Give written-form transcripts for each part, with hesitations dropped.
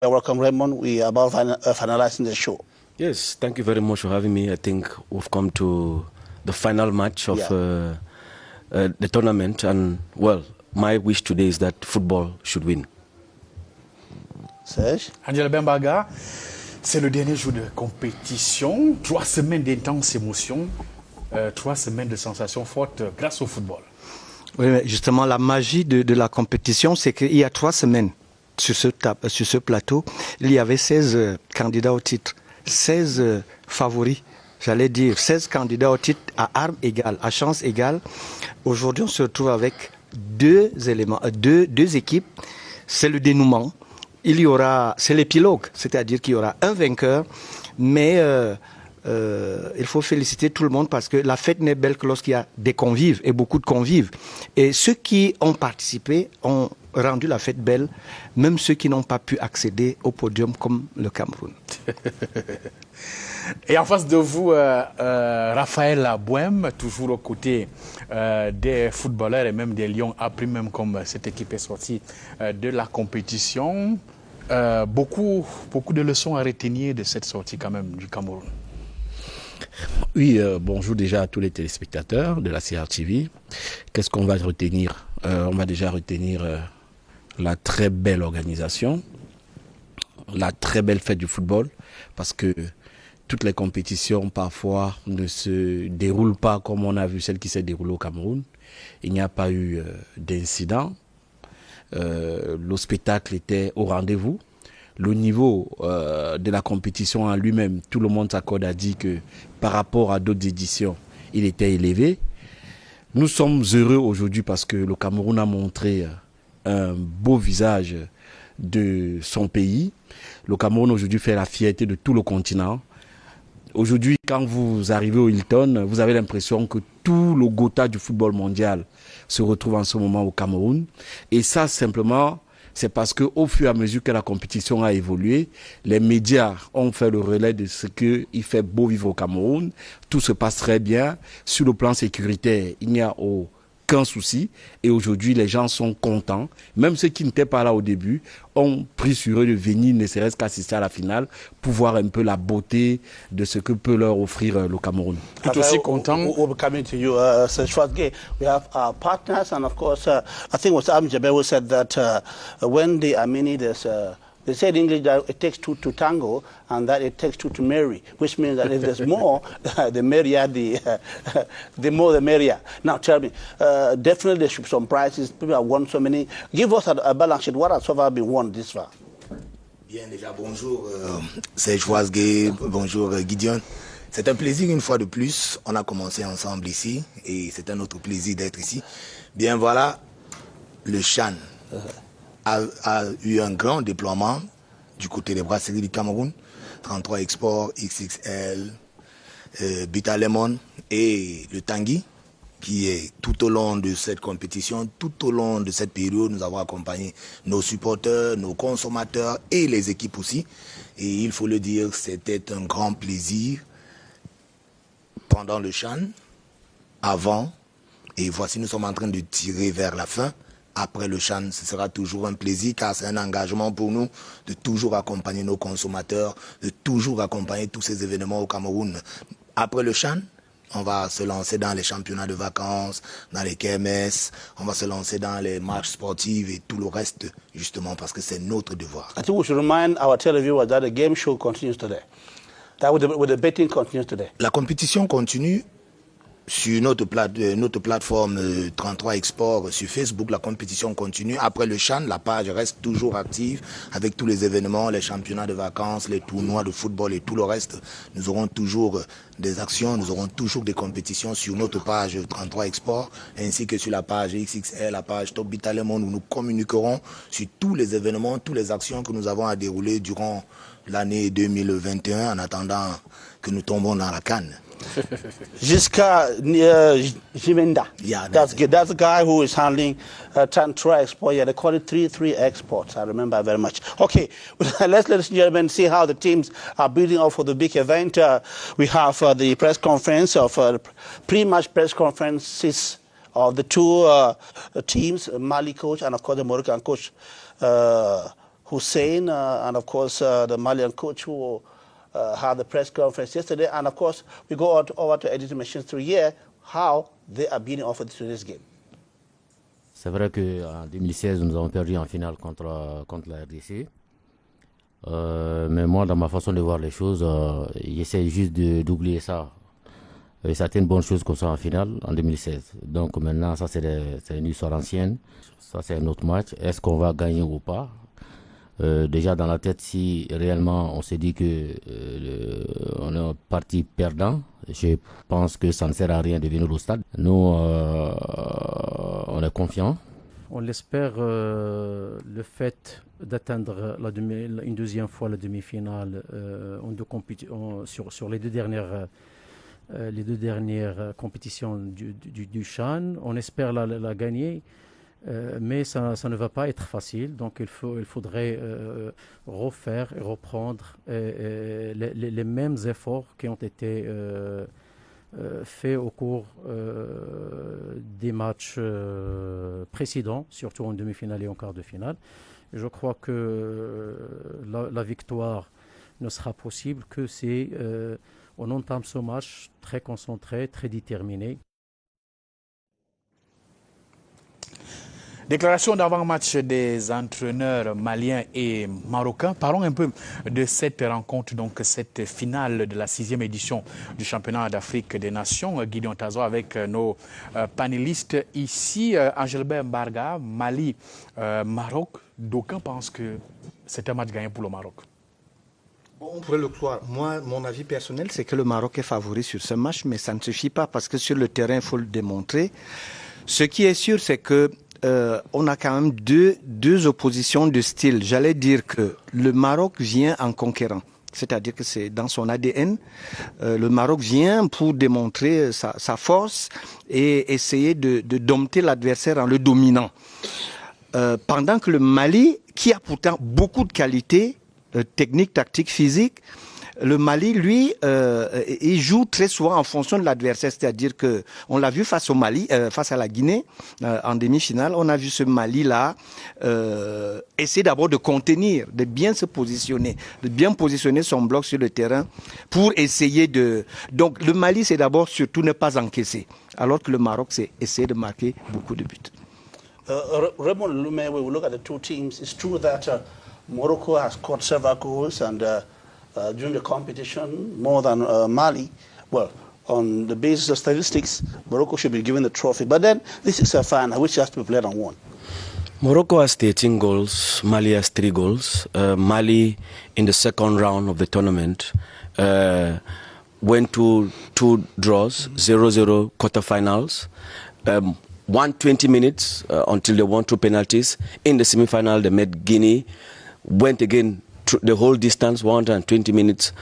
Welcome, Raymond. We are about finalizing the show. Yes, thank you very much for having me. I think we've come to the final match of the tournament, and well, my wish today is that football should win. Serge? Angel Bembaga, c'est le dernier jour de compétition. 3 semaines d'intenses émotions, 3 semaines de sensations fortes grâce au football. Oui, mais justement, la magie de la compétition, c'est qu'il y a 3 semaines, sur ce plateau, il y avait 16 candidats au titre, 16 favoris, j'allais dire 16 candidats au titre à armes égales, à chances égales. Aujourd'hui, on se retrouve avec deux équipes. C'est le dénouement. C'est l'épilogue, c'est-à-dire qu'il y aura un vainqueur, mais il faut féliciter tout le monde parce que la fête n'est belle que lorsqu'il y a des convives et beaucoup de convives. Et ceux qui ont participé ont rendu la fête belle, même ceux qui n'ont pas pu accéder au podium comme le Cameroun. Et en face de vous, Raphaël Abouem, toujours aux côtés des footballeurs et même des Lions, après même comme cette équipe est sortie de la compétition. Beaucoup de leçons à retenir de cette sortie quand même du Cameroun. Oui, bonjour déjà à tous les téléspectateurs de la CRTV. Qu'est-ce qu'on va retenir? On va déjà retenir la très belle organisation, la très belle fête du football, parce que toutes les compétitions parfois ne se déroulent pas comme on a vu celle qui s'est déroulée au Cameroun. Il n'y a pas eu d'incident. Le spectacle était au rendez-vous. Le niveau de la compétition en lui-même, tout le monde s'accorde à dire que par rapport à d'autres éditions, il était élevé. Nous sommes heureux aujourd'hui parce que le Cameroun a montré un beau visage de son pays. Le Cameroun aujourd'hui fait la fierté de tout le continent. Aujourd'hui, quand vous arrivez au Hilton, vous avez l'impression que tout le Gotha du football mondial se retrouve en ce moment au Cameroun. Et ça, simplement, c'est parce qu'au fur et à mesure que la compétition a évolué, les médias ont fait le relais de ce qu'il fait beau vivre au Cameroun. Tout se passe très bien. Sur le plan sécuritaire, il n'y a aucun souci. Et aujourd'hui, les gens sont contents. Même ceux qui n'étaient pas là au début ont pris sur eux de venir, ne serait-ce qu'assister à la finale, pour voir un peu la beauté de ce que peut leur offrir le Cameroun. Tout aussi content. We'll be coming to you, Schwarzgate. We have our partners, and of course, I think it was Amjabe who said that when the Aminides, they said in English that it takes 2 to tango, and that it takes 2 to marry, which means that if there's more, the merrier, the more the merrier. Now tell me, definitely there should be some prizes. People have won so many. Give us a balance sheet. What has so far been won this far? Bien, déjà, bonjour, c'est Schwarzgate, bonjour Gideon. C'est un plaisir une fois de plus, on a commencé ensemble ici et c'est un autre plaisir d'être ici. Bien voilà, le CHAN a eu un grand déploiement du côté des brasseries du Cameroun, 33 Export, XXL, Bita Lemon et le Tanguy, qui est tout au long de cette compétition, tout au long de cette période, nous avons accompagné nos supporters, nos consommateurs et les équipes aussi. Et il faut le dire, c'était un grand plaisir pendant le CHAN, avant, et voici nous sommes en train de tirer vers la fin. Après le CHAN, ce sera toujours un plaisir car c'est un engagement pour nous de toujours accompagner nos consommateurs, de toujours accompagner tous ces événements au Cameroun. Après le CHAN, on va se lancer dans les championnats de vacances, dans les KMS, on va se lancer dans les marches sportives et tout le reste, justement parce que c'est notre devoir. I think we should remind our televiewers that the game show continues today. That with the betting continues today. La compétition continue sur notre plateforme 33 Export sur Facebook. La compétition continue. Après le CHAN, la page reste toujours active avec tous les événements, les championnats de vacances, les tournois de football et tout le reste. Nous aurons toujours des actions, nous aurons toujours des compétitions sur notre page 33 Export ainsi que sur la page XXL, la page Top Bita Lemon où nous communiquerons sur tous les événements, toutes les actions que nous avons à dérouler durant l'année 2021 en attendant que nous tombons dans la canne. Jiska Jimenda. Yeah, that's the guy who is handling Tantra Export. Yeah, they call it 3 Exports. I remember very much. Okay, let's, ladies and gentlemen, see how the teams are building up for the big event. We have the press conference of pre-match press conferences of the 2 teams, Mali coach and of course the Moroccan coach. Hussein, and of course the Malian coach who had the press conference yesterday. And of course, we go over to editing machines to hear how they are being offered to this game. C'est vrai qu'en 2016, nous avons perdu en finale contre la RDC. Mais moi, dans ma façon de voir les choses, j'essaie juste d'oublier ça. Certaines bonnes choses qu'on soit en finale en 2016. Donc maintenant, ça c'est une histoire ancienne. Ça c'est un autre match. Est-ce qu'on va gagner ou pas? Déjà dans la tête, si réellement on s'est dit que on est parti perdant, je pense que ça ne sert à rien de venir au stade. Nous, on est confiants. On l'espère, le fait d'atteindre une deuxième fois la demi-finale sur les deux dernières compétitions du CHAN, on espère la gagner. Mais ça ne va pas être facile, donc il faudrait refaire et reprendre les mêmes efforts qui ont été faits au cours des matchs précédents, surtout en demi-finale et en quart de finale. Je crois que la victoire ne sera possible que si on entame ce match très concentré, très déterminé. Déclaration d'avant-match des entraîneurs maliens et marocains. Parlons un peu de cette rencontre, donc cette finale de la 6e édition du championnat d'Afrique des Nations. Gideon Tazo avec nos panélistes ici. Angelbert Mbarga, Mali, Maroc. D'aucuns pensent que c'est un match gagné pour le Maroc. On pourrait le croire. Moi, mon avis personnel, c'est que le Maroc est favori sur ce match, mais ça ne suffit pas parce que sur le terrain, il faut le démontrer. Ce qui est sûr, c'est que on a quand même deux oppositions de style. J'allais dire que le Maroc vient en conquérant. C'est-à-dire que c'est dans son ADN. Le Maroc vient pour démontrer sa force et essayer de dompter l'adversaire en le dominant. Pendant que le Mali, qui a pourtant beaucoup de qualités, techniques, tactiques, physiques, le Mali, lui, il joue très souvent en fonction de l'adversaire. C'est-à-dire que on l'a vu face au Mali, face à la Guinée, en demi-finale. On a vu ce Mali-là essayer d'abord de contenir, de bien se positionner, de bien positionner son bloc sur le terrain pour essayer de... Donc le Mali, c'est d'abord surtout ne pas encaisser, alors que le Maroc, c'est essayer de marquer beaucoup de buts. Raymond Lume, we will look at the two teams. It's true that Morocco has scored several goals and during the competition, more than Mali. Well, on the basis of statistics, Morocco should be given the trophy. But then, this is a final which has to be played on one. Morocco has 13 goals, Mali has 3 goals. Mali, in the second round of the tournament, went to 2 draws, 0-0 quarterfinals. 120 minutes until they won 2 penalties. In the semi-final, they met Guinea, went again the whole distance, 120 minutes,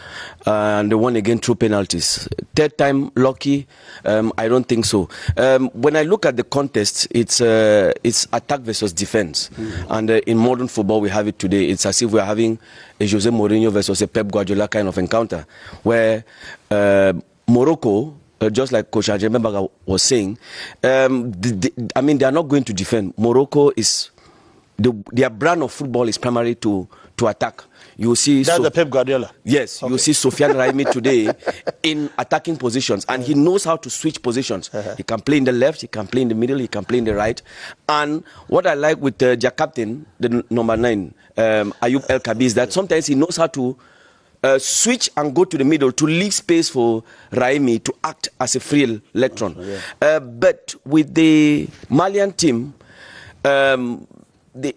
and they won again 2 penalties. Third time lucky? I don't think so. When I look at the contest, it's attack versus defense. And in modern football, we have it today. It's as if we're having a Jose Mourinho versus a Pep Guardiola kind of encounter, where Morocco, just like Coach Ajemembaga was saying, I mean, they are not going to defend. Morocco is, their brand of football is primarily to attack. You see, that's the Pep Guardiola. Yes, okay. You see Sofiane Raimi today in attacking positions, and he knows how to switch positions. He can play in the left, he can play in the middle, he can play in the right. And what I like with their captain, the number 9, Ayoub El Kabi, is that sometimes he knows how to switch and go to the middle to leave space for Raimi to act as a free electron. But with the Malian team, they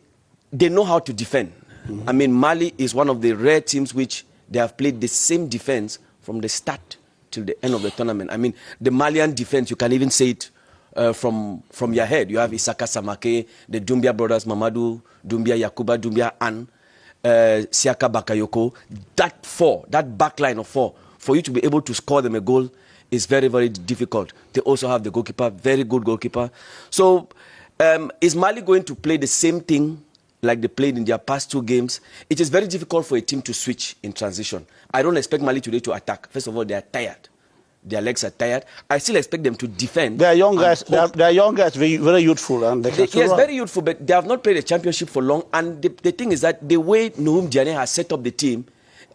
know how to defend. I mean, Mali is one of the rare teams which they have played the same defense from the start till the end of the tournament. I mean, the Malian defense, you can even say it from your head. You have Isaka Samake, the Doumbia brothers, Mamadou Doumbia, Yakuba Doumbia, and Siaka Bakayoko. That back line of 4, for you to be able to score them a goal is very, very difficult. They also have the goalkeeper, very good goalkeeper. So is Mali going to play the same thing like they played in their past 2 games? It is very difficult for a team to switch in transition. I don't expect Mali today to attack. First of all, they are tired. their legs are tired. I still expect them to defend. They are young guys. hope. They are young guys, very youthful, and they can still Yes, run. very youthful, but they have not played a championship for long. And the thing is that the way Noum Diane has set up the team,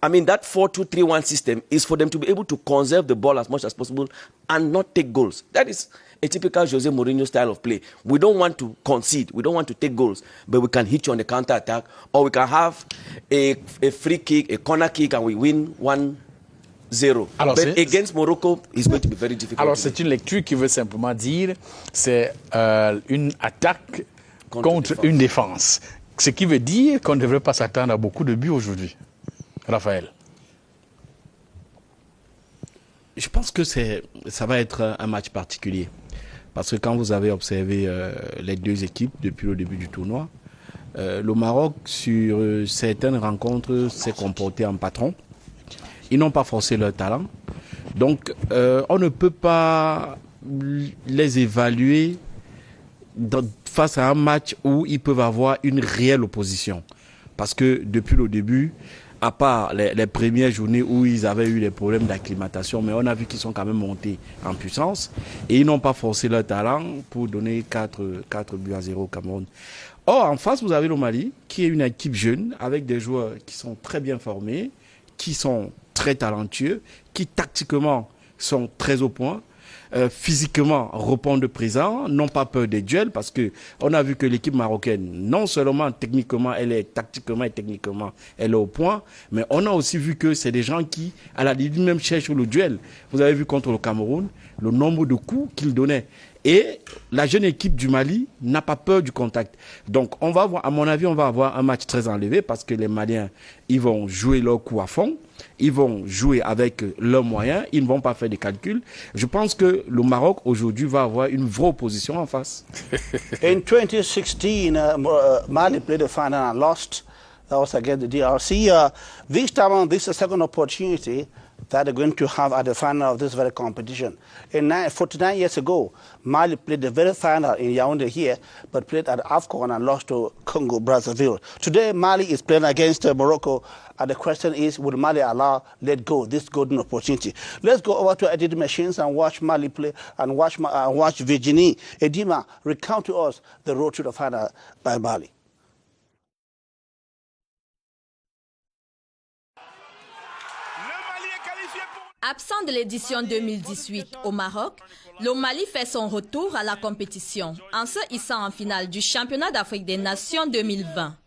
I mean, that 4-2-3-1 system is for them to be able to conserve the ball as much as possible and not take goals. That is a typical Jose Mourinho style of play. We don't want to concede. We don't want to take goals, but we can hit you on the counter-attack, or we can have a free kick, a corner kick, and we win 1-0. Alors, But against Morocco, it's going to be very difficult. Alors, c'est une lecture qui veut simplement dire c'est une attaque contre une défense. Ce qui veut dire qu'on ne devrait pas s'attendre à beaucoup de buts aujourd'hui. Raphaël. Je pense que ça va être un match particulier. Parce que quand vous avez observé les deux équipes depuis le début du tournoi, le Maroc, sur certaines rencontres, s'est comporté en patron. Ils n'ont pas forcé leur talent. Donc, on ne peut pas les évaluer face à un match où ils peuvent avoir une réelle opposition. Parce que depuis le début, à part les premières journées où ils avaient eu des problèmes d'acclimatation, mais on a vu qu'ils sont quand même montés en puissance et ils n'ont pas forcé leur talent pour donner 4 buts à 0 au Cameroun. Or, en face, vous avez le Mali, qui est une équipe jeune, avec des joueurs qui sont très bien formés, qui sont très talentueux, qui tactiquement sont très au point, physiquement répondent présent, n'ont pas peur des duels, parce que on a vu que l'équipe marocaine, non seulement techniquement, elle est tactiquement et techniquement, elle est au point, mais on a aussi vu que c'est des gens qui, à la limite, même cherchent le duel. Vous avez vu contre le Cameroun, le nombre de coups qu'ils donnaient. Et la jeune équipe du Mali n'a pas peur du contact. Donc, on va avoir, à mon avis, on va avoir un match très enlevé parce que les Maliens, ils vont jouer leur coup à fond. Ils vont jouer avec leurs moyens. Ils ne vont pas faire des calculs. Je pense que le Maroc, aujourd'hui, va avoir une vraie opposition en face. In 2016, Mali played the final and lost. That was against the DRC. This time on, this is a second opportunity that they're going to have at the final of this very competition. 49 years ago, Mali played the very final in Yaoundé here, but played at AFCON and lost to Congo Brazzaville. Today, Mali is playing against Morocco, and the question is, would Mali let go this golden opportunity? Let's go over to Edit Machines and watch Mali play and watch Virginie Edima recount to us the road to the final by Mali. Absent de l'édition 2018 au Maroc, le Mali fait son retour à la compétition en se hissant en finale du championnat d'Afrique des Nations 2020.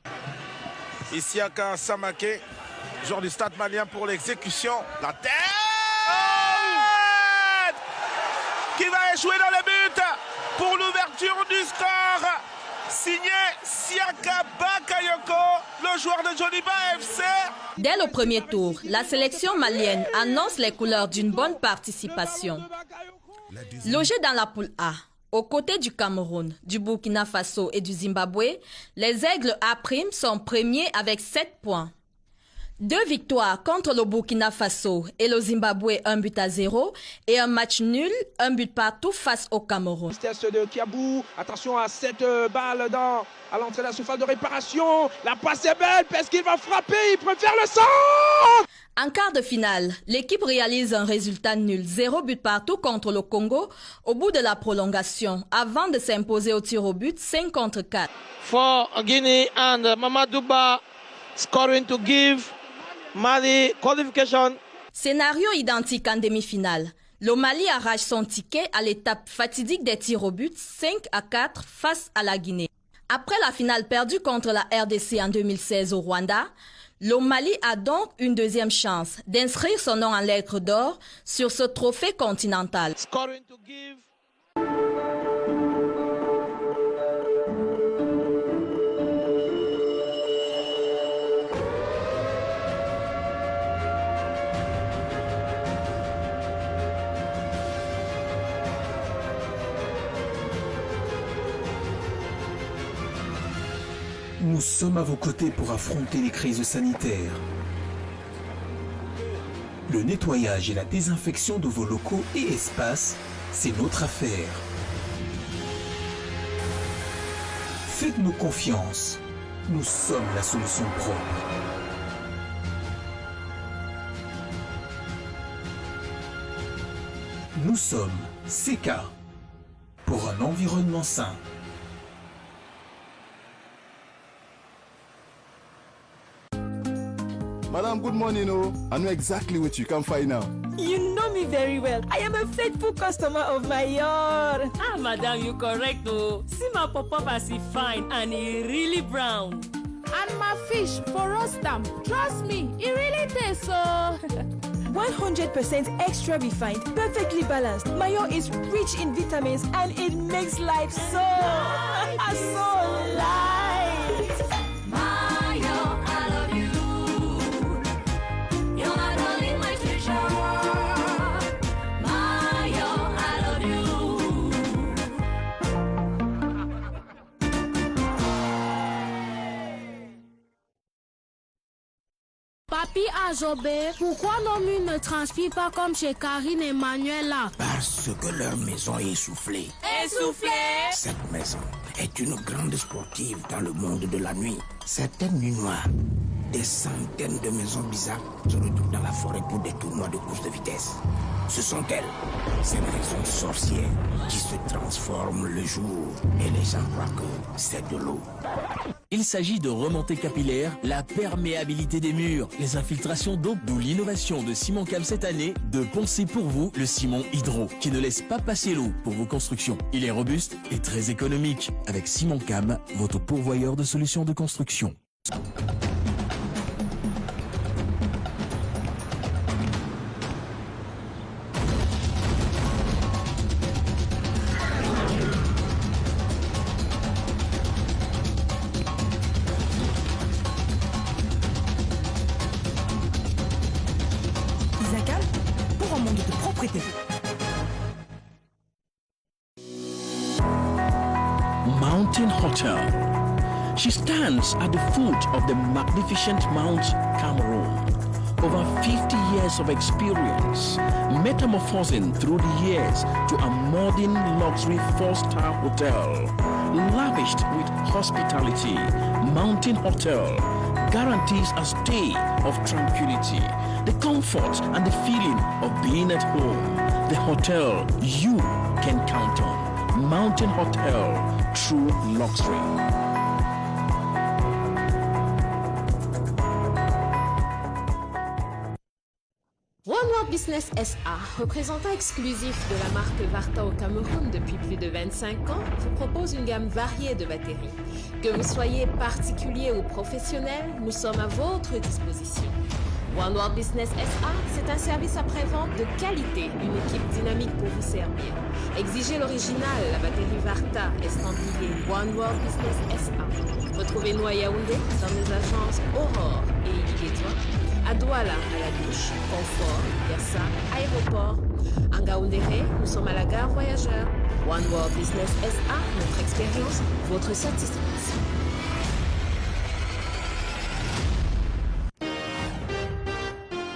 Isiaka Samake, joueur du Stade malien pour l'exécution. La tête qui va échouer dans le but pour l'ouverture du score. Signé Siaka Bakayoko, le joueur de Joliba FC. Dès le premier tour, la sélection malienne annonce les couleurs d'une bonne participation. Logés dans la poule A, aux côtés du Cameroun, du Burkina Faso et du Zimbabwe, les Aigles A' sont premiers avec 7 points. 2 victoires contre le Burkina Faso et le Zimbabwe 1-0 et un match nul, 1 but partout face au Cameroun. De Kiabou, attention à cette balle à l'entrée de la surface de réparation. La passe est belle parce qu'il va frapper, il préfère le centre. En quart de finale, l'équipe réalise un résultat nul, 0 but partout contre le Congo au bout de la prolongation avant de s'imposer au tir au but 5-4. For Guinea and Mamadouba scoring to give Mali qualification. Scénario identique en demi-finale. Le Mali arrache son ticket à l'étape fatidique des tirs au but 5-4 face à la Guinée. Après la finale perdue contre la RDC en 2016 au Rwanda, le Mali a donc une deuxième chance d'inscrire son nom en lettres d'or sur ce trophée continental. Scoring to give. Nous sommes à vos côtés pour affronter les crises sanitaires. Le nettoyage et la désinfection de vos locaux et espaces, c'est notre affaire. Faites-nous confiance. Nous sommes la solution propre. Nous sommes CK pour un environnement sain. Madam, good morning. I know exactly what you can find now. You know me very well. I am a faithful customer of my yard. Ah, madam, you correct. See my papa as he fine and he really brown. And my fish for roastam. Trust me, it really tastes so. 100% extra refined, perfectly balanced. Mayo is rich in vitamins and it makes life so light. Mayo, I love you. You're my darling, my treasure. Mayo, I love you. Papi Azobé, pourquoi nos murs ne transpirent pas comme chez Karine et Manuela? Parce que leur maison est essoufflée. Essoufflée? Cette maison est une grande sportive dans le monde de la nuit. Certaines nuits noires, des centaines de maisons bizarres se retrouvent dans la forêt pour des tournois de course de vitesse. Ce sont elles, ces maisons sorcières, qui se transforment le jour et les gens croient que c'est de l'eau. Il s'agit de remontée capillaire, la perméabilité des murs, les infiltrations d'eau, d'où l'innovation de Ciment-Cam cette année de poncer pour vous le ciment Hydro, qui ne laisse pas passer l'eau pour vos constructions. Il est robuste et très économique. Avec Ciment-Cam, votre pourvoyeur de solutions de construction. Mountain Hotel. She stands at the foot of the magnificent Mount Cameroon. Over 50 years of experience, metamorphosing through the years to a modern luxury 4-star hotel. Lavished with hospitality, Mountain Hotel guarantees a stay of tranquility, the comfort and the feeling of being at home. The hotel you can count on. Mountain Hotel, true luxury. One World Business SA, représentant exclusif de la marque Varta au Cameroun depuis plus de 25 ans, vous propose une gamme variée de batteries. Que vous soyez particulier ou professionnel, nous sommes à votre disposition. One World Business SA, c'est un service après-vente de qualité, une équipe dynamique pour vous servir. Exigez l'original, la batterie Varta, estampillée One World Business SA. Retrouvez-nous à Yaoundé, dans nos agences Aurore et Iliguétois, à Douala, à la Douche, Confort, Yassa, Aéroport. En Gaoundéré, nous sommes à la gare Voyageurs. One World Business SA, notre expérience, votre satisfaction.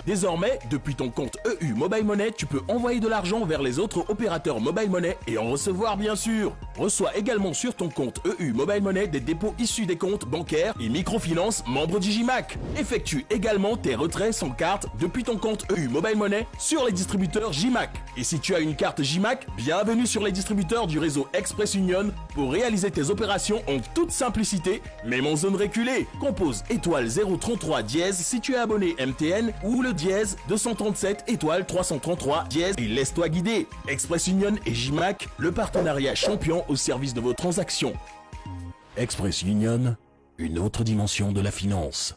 Désormais, depuis ton compte EU Mobile Money, tu peux envoyer de l'argent vers les autres opérateurs Mobile Money et en recevoir bien sûr. Reçois également sur ton compte EU Mobile Money des dépôts issus des comptes bancaires et microfinances membres d'Igimac. Effectue également tes retraits sans carte depuis ton compte EU Mobile Money sur les distributeurs Gimac. Et si tu as une carte Gimac, bienvenue sur les distributeurs du réseau Express Union pour réaliser tes opérations en toute simplicité, même en zone reculée. Compose étoile 033 dièse si tu es abonné MTN ou le dièse 237 étoile 333 dièse et laisse-toi guider. Express Union et Gimac, le partenariat champion au service de vos transactions. Express Union, une autre dimension de la finance.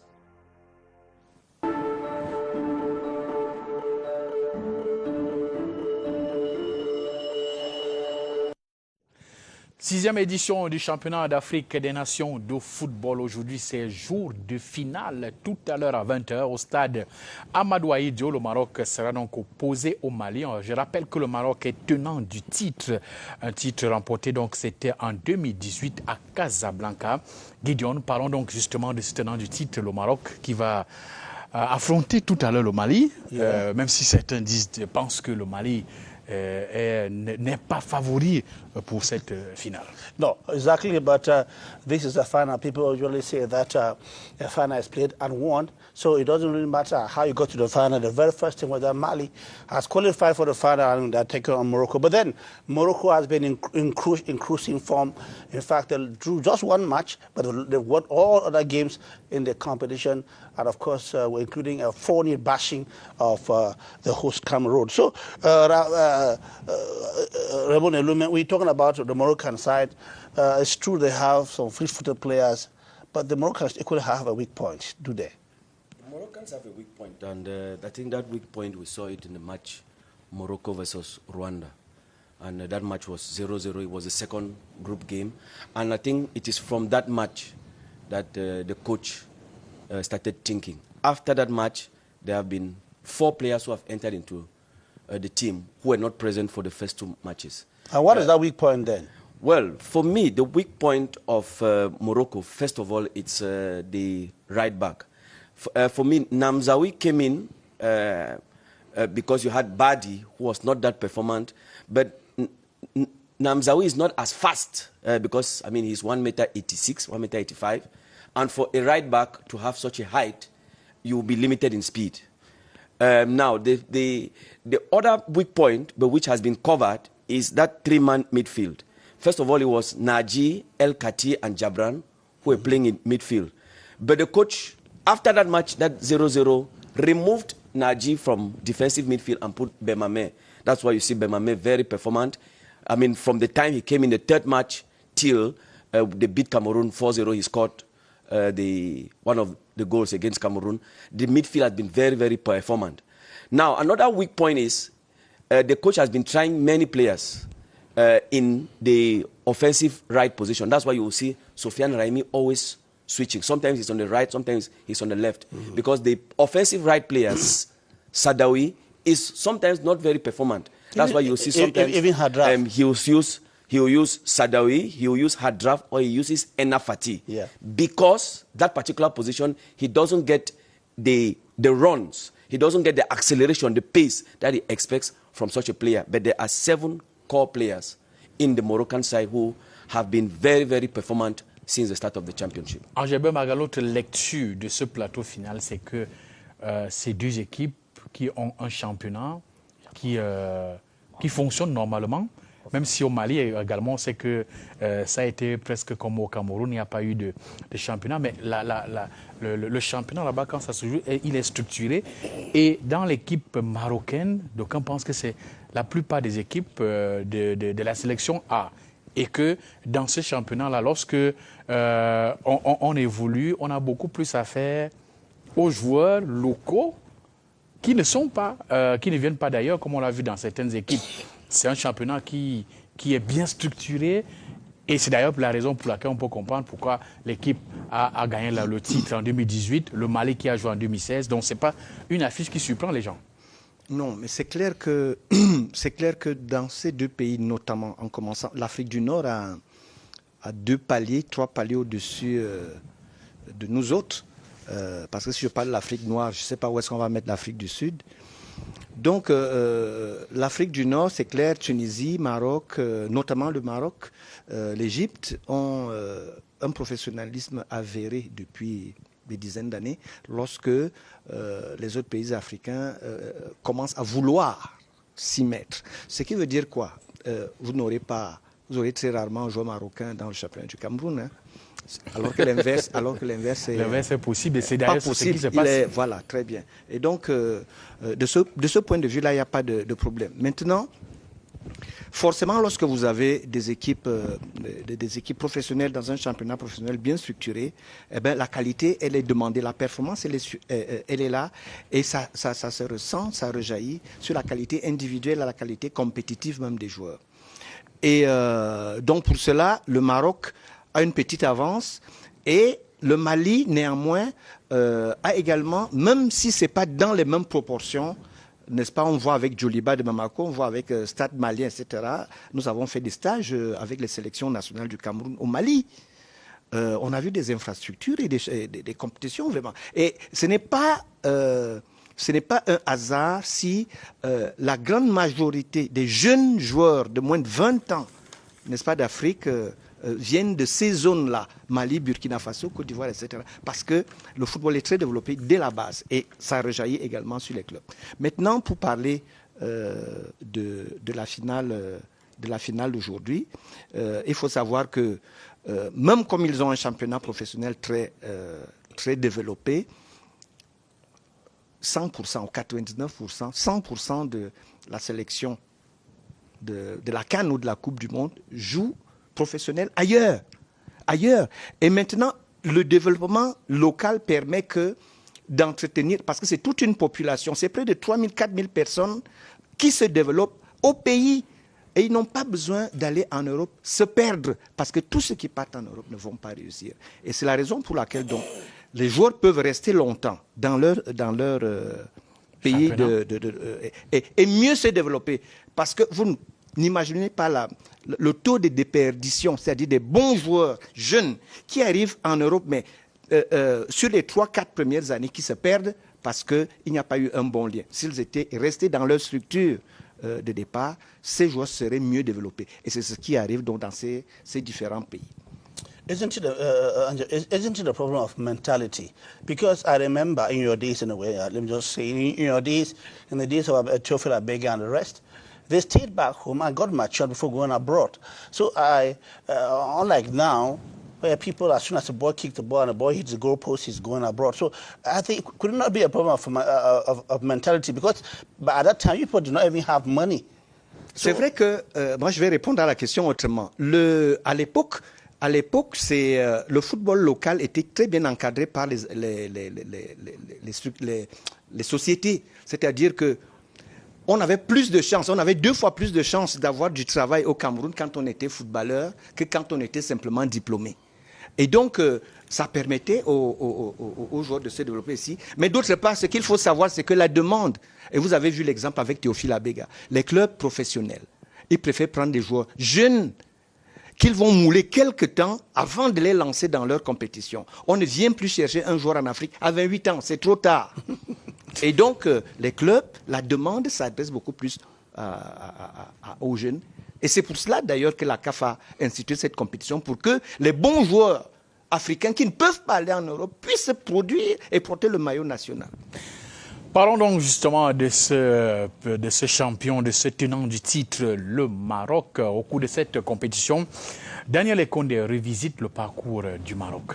Sixième édition du championnat d'Afrique des Nations de football. Aujourd'hui, c'est jour de finale. Tout à l'heure à 20h au stade Amadou Ahidjo. Le Maroc sera donc opposé au Mali. Je rappelle que le Maroc est tenant du titre. Un titre remporté donc c'était en 2018 à Casablanca. Gideon, parlons donc justement de ce tenant du titre, le Maroc, qui va affronter tout à l'heure le Mali. Même si certains pensent que le Mali n'est pas favori pour cette finale. No, exactly, but this is a final. People usually say that a final is played and won, so it doesn't really matter how you got to the final. The very first thing was that Mali has qualified for the final and they're taking on Morocco. But then Morocco has been in cruising form. In fact, they drew just one match, but they won all other games in the competition, and of course, including a 4-0 bashing of the host Cameroon. So, Ramon Elume, we're talking about the Moroccan side. It's true they have some fleet-footed players, but the Moroccans equally have a weak point, do they? The Moroccans have a weak point, and I think that weak point, we saw it in the match Morocco versus Rwanda. And that match was 0-0. It was the second group game. And I think it is from that match that the coach started thinking. After that match, there have been 4 players who have entered into the team who were not present for the first 2 matches. And what is that weak point then? Well, for me, the weak point of Morocco, first of all, it's the right back. For me, Namzawi came in because you had Badi, who was not that performant, but Namzawi is not as fast because, I mean, he's 1m86, 1m85, and for a right back to have such a height, you will be limited in speed. Now, the other weak point, but which has been covered, is that 3-man midfield. First of all, it was Naji, El Khati, and Jabran who were playing in midfield. But the coach, after that match, that 0-0, removed Naji from defensive midfield and put Bemame. That's why you see Bemame very performant. I mean, from the time he came in the 3rd match till they beat Cameroon 4-0, he scored one of the goals against Cameroon. The midfield has been very, very performant. Now, another weak point is the coach has been trying many players in the offensive right position. That's why you will see Sofiane Raimi always switching. Sometimes he's on the right, sometimes he's on the left. Because the offensive right players, Sadawi, is sometimes not very performant. That's why you see sometimes even Hadraf. He will use Sadawi, he will use Hadraf, or he uses Enafati. Yeah. Because that particular position, he doesn't get the runs, he doesn't get the acceleration, the pace that he expects from such a player. But there are 7 core players in the Moroccan side who have been very, very performant since the start of the championship. Angebe Maga, l'autre lecture de ce plateau final, c'est que ces 2 équipes qui ont un championnat qui fonctionne normalement, même si au Mali également, c'est que ça a été presque comme au Cameroun, il n'y a pas eu de championnat, mais le championnat là-bas, quand ça se joue, il est structuré. Et dans l'équipe marocaine, d'aucuns pensent que c'est la plupart des équipes de la sélection A. Et que dans ce championnat-là, lorsque on évolue, on a beaucoup plus à faire aux joueurs locaux qui ne viennent pas d'ailleurs, comme on l'a vu dans certaines équipes. C'est un championnat qui est bien structuré. Et c'est d'ailleurs la raison pour laquelle on peut comprendre pourquoi l'équipe a gagné le titre en 2018, le Mali qui a joué en 2016. Donc ce n'est pas une affiche qui surprend les gens. Non, mais c'est clair que dans ces 2 pays, notamment en commençant, l'Afrique du Nord a 2 paliers, 3 paliers au-dessus de nous autres. Parce que si je parle de l'Afrique noire, je ne sais pas où est-ce qu'on va mettre l'Afrique du Sud. Donc l'Afrique du Nord, c'est clair, Tunisie, Maroc, notamment le Maroc, l'Égypte ont un professionnalisme avéré depuis des dizaines d'années lorsque les autres pays africains commencent à vouloir s'y mettre. Ce qui veut dire quoi? Vous aurez très rarement un joueur marocain dans le championnat du Cameroun. Hein? Alors que l'inverse est possible et c'est d'ailleurs ce qui se passe. Voilà, très bien. Et donc, de ce point de vue-là, il n'y a pas de problème. Maintenant, forcément, lorsque vous avez des équipes professionnelles dans un championnat professionnel bien structuré, eh bien, la qualité, elle est demandée. La performance, elle est là. Et ça se ressent, ça rejaillit sur la qualité individuelle et la qualité compétitive même des joueurs. Et donc, pour cela, le Maroc a une petite avance et le Mali, néanmoins, a également, même si ce n'est pas dans les mêmes proportions, n'est-ce pas, on voit avec Djoliba de Bamako, on voit avec Stade Malien, etc. Nous avons fait des stages avec les sélections nationales du Cameroun au Mali. On a vu des infrastructures et des compétitions, vraiment. Et ce n'est pas ce n'est pas un hasard si la grande majorité des jeunes joueurs de moins de 20 ans, n'est-ce pas, d'Afrique, viennent de ces zones-là, Mali, Burkina Faso, Côte d'Ivoire, etc. Parce que le football est très développé dès la base et ça rejaillit également sur les clubs. Maintenant, pour parler de la finale d'aujourd'hui, il faut savoir que même comme ils ont un championnat professionnel très développé, 100% ou 99%, 100% de la sélection de la CAN ou de la Coupe du Monde joue professionnel ailleurs. Et maintenant, le développement local permet d'entretenir, parce que c'est toute une population, c'est près de 3 000, 4 000 personnes qui se développent au pays. Et ils n'ont pas besoin d'aller en Europe se perdre, parce que tous ceux qui partent en Europe ne vont pas réussir. Et c'est la raison pour laquelle donc, les joueurs peuvent rester longtemps dans leur pays et mieux se développer. Parce que vous n'imaginez pas le taux de déperdition, c'est-à-dire des bons joueurs jeunes qui arrivent en Europe, mais sur les 3-4 premières années qui se perdent parce qu'il n'y a pas eu un bon lien. S'ils étaient restés dans leur structure de départ, ces joueurs seraient mieux développés. Et c'est ce qui arrive donc dans ces différents pays. Isn't it a problem of mentality? Because I remember in your days, in a way, let me just say, in your days, in the days of Teofil Abega and the rest, they stayed back home and got matured before going abroad. So unlike now, where people, as soon as a boy kicks the ball and a boy hits the goalpost, he's going abroad. So I think could it not be a problem of mentality? Because at that time, people did not even have money. C'est vrai que, moi je vais répondre à la question autrement. À l'époque, le football local était très bien encadré par les sociétés. C'est-à-dire que on avait plus de chances, on avait 2 fois plus de chances d'avoir du travail au Cameroun quand on était footballeur que quand on était simplement diplômé. Et donc, ça permettait aux joueurs de se développer ici. Mais d'autre part, ce qu'il faut savoir, c'est que la demande, et vous avez vu l'exemple avec Teofil Abega, les clubs professionnels, ils préfèrent prendre des joueurs jeunes qu'ils vont mouler quelque temps avant de les lancer dans leur compétition. On ne vient plus chercher un joueur en Afrique à 28 ans, c'est trop tard. Et donc, les clubs, la demande s'adresse beaucoup plus aux jeunes. Et c'est pour cela d'ailleurs que la CAF a institué cette compétition, pour que les bons joueurs africains qui ne peuvent pas aller en Europe puissent se produire et porter le maillot national. Parlons donc justement de ce champion, de ce tenant du titre, le Maroc. Au cours de cette compétition, Daniel Ekonde revisite le parcours du Maroc.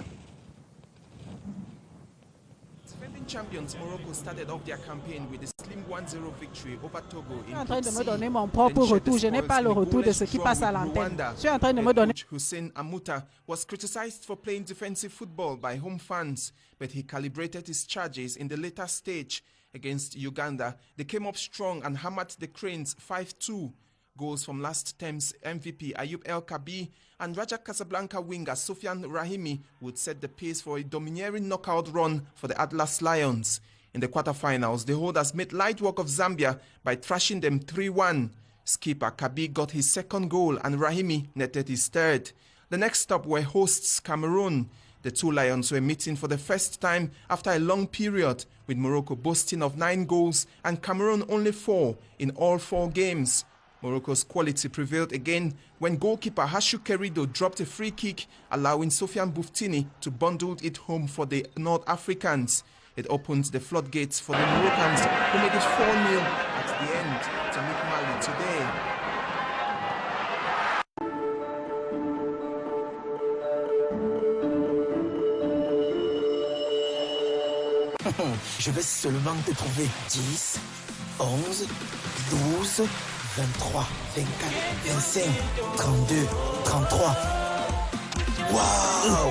Champions Morocco started off their campaign with a slim 1-0 victory over Togo in Je suis en train de me Group C. donner mon propre retour. Je n'ai pas le retour de ce qui passe à l'antenne. Je suis en train de me donner. Hussein Amuta was criticized for playing defensive football by home fans, but he calibrated his charges in the later stage against Uganda. They came up strong and hammered the Cranes 5-2. Goals from last term's MVP Ayub El Kabi and Raja Casablanca winger Sofian Rahimi would set the pace for a domineering knockout run for the Atlas Lions. In the quarterfinals, the holders made light work of Zambia by thrashing them 3-1. Skipper Kabi got his second goal and Rahimi netted his third. The next stop were hosts Cameroon. The two Lions were meeting for the first time after a long period, with Morocco boasting of 9 goals and Cameroon only 4 in all 4 games. Morocco's quality prevailed again when goalkeeper Hashu Kerido dropped a free kick, allowing Sofiane Bouftini to bundle it home for the North Africans. It opened the floodgates for the Moroccans, who made it 4-0 at the end to meet Mali today. Je vais seulement te trouver 10, 11, 12, 23, 24, 25, 32, 33. Waouh!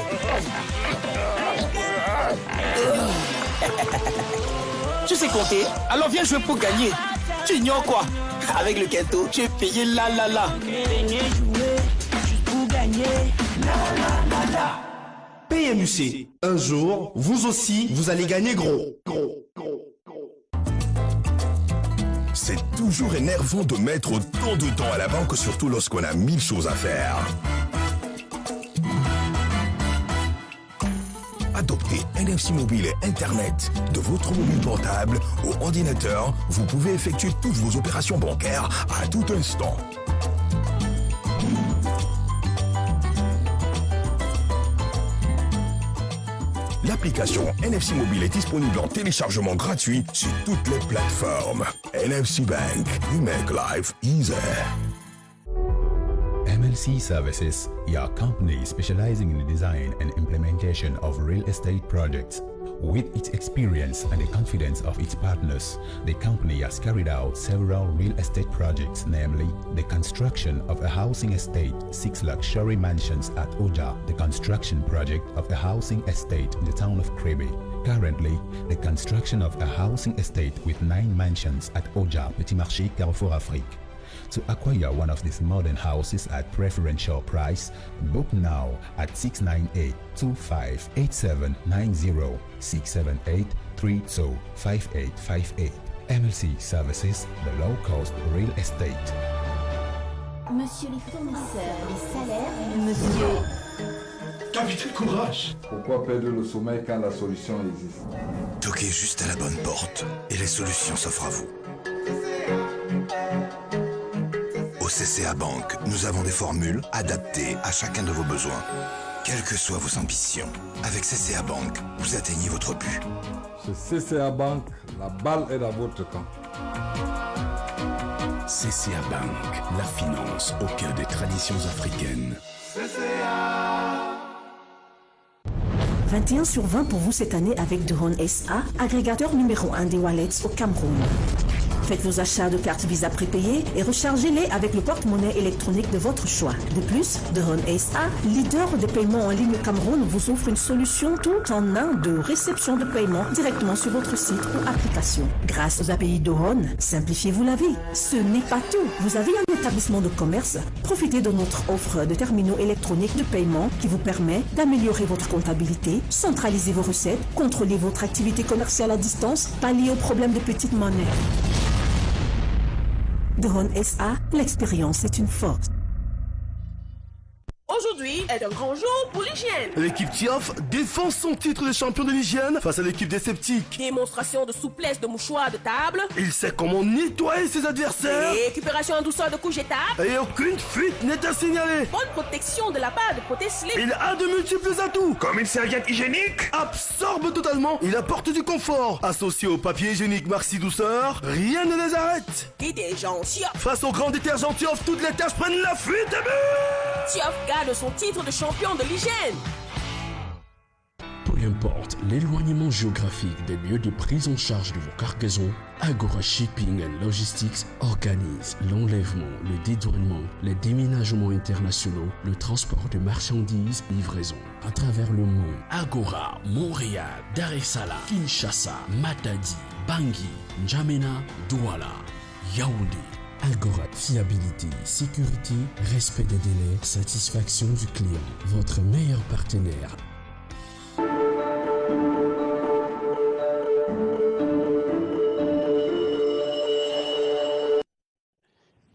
Tu sais compter? Alors viens jouer pour gagner. Tu ignores quoi? Avec le Kento, tu es payé là. Venez jouer juste pour gagner. Là. PMUC. Un jour, vous aussi, vous allez gagner gros. C'est toujours énervant de mettre autant de temps à la banque, surtout lorsqu'on a 1000 choses à faire. adoptez NFC Mobile et Internet de votre mobile portable ou ordinateur, vous pouvez effectuer toutes vos opérations bancaires à tout instant. L'application NFC Mobile est disponible en téléchargement gratuit sur toutes les plateformes. NFC Bank, we make life easier. MLC Services, your company specializing in the design and implementation of real estate projects. With its experience and the confidence of its partners, the company has carried out several real estate projects, namely the construction of a housing estate, 6 luxury mansions at Oja, the construction project of a housing estate in the town of Krebe. Currently, the construction of a housing estate with 9 mansions at Oja, Petit Marché, Carrefour Afrique. To acquire one of these modern houses at preferential price, book now at 698-258790, 678-325858. MLC Services, the low-cost real estate. Monsieur les fournisseurs, les salaires, monsieur... Capitaine Courage! Pourquoi perdre le sommeil quand la solution existe? Toquez juste à la bonne porte et les solutions s'offrent à vous. Au CCA Bank, nous avons des formules adaptées à chacun de vos besoins. Quelles que soient vos ambitions, avec CCA Bank, vous atteignez votre but. Chez CCA Bank, la balle est dans votre camp. CCA Bank, la finance au cœur des traditions africaines. 21 sur 20 pour vous cette année avec Dehon SA, agrégateur numéro 1 des wallets au Cameroun. Faites vos achats de cartes Visa prépayées et rechargez-les avec le porte-monnaie électronique de votre choix. De plus, Dehon SA, leader de paiement en ligne au Cameroun, vous offre une solution tout en un de réception de paiement directement sur votre site ou application. Grâce aux API Dehon, simplifiez-vous la vie. Ce n'est pas tout. Vous avez un établissement de commerce? Profitez de notre offre de terminaux électroniques de paiement qui vous permet d'améliorer votre comptabilité, centraliser vos recettes, contrôler votre activité commerciale à distance, pallier aux problèmes de petite monnaie. Dehon SA, l'expérience est une force. Aujourd'hui est un grand jour pour l'hygiène. L'équipe Tioff défend son titre de champion de l'hygiène face à l'équipe des sceptiques. Démonstration de souplesse de mouchoirs de table. Il sait comment nettoyer ses adversaires. Récupération en douceur de couches jetables. Et aucune fuite n'est à signaler. Bonne protection de la part de protège-slip. Il a de multiples atouts. Comme une serviette hygiénique. Absorbe totalement. Il apporte du confort. Associé au papier hygiénique Maxi Douceur, rien ne les arrête. Détergent Tioff. Face au grand détergent Tioff, toutes les tâches prennent la fuite et but. Tioff garde son titre de champion de l'hygiène. Peu importe l'éloignement géographique des lieux de prise en charge de vos cargaisons, Agora Shipping and Logistics organise l'enlèvement, le dédouanement, les déménagements internationaux, le transport de marchandises, livraison à travers le monde. Agora, Montréal, Dar es Salaam, Kinshasa, Matadi, Bangui, N'Djamena, Douala, Yaoundé. Agora, fiabilité, sécurité, respect des délais, satisfaction du client. Votre meilleur partenaire.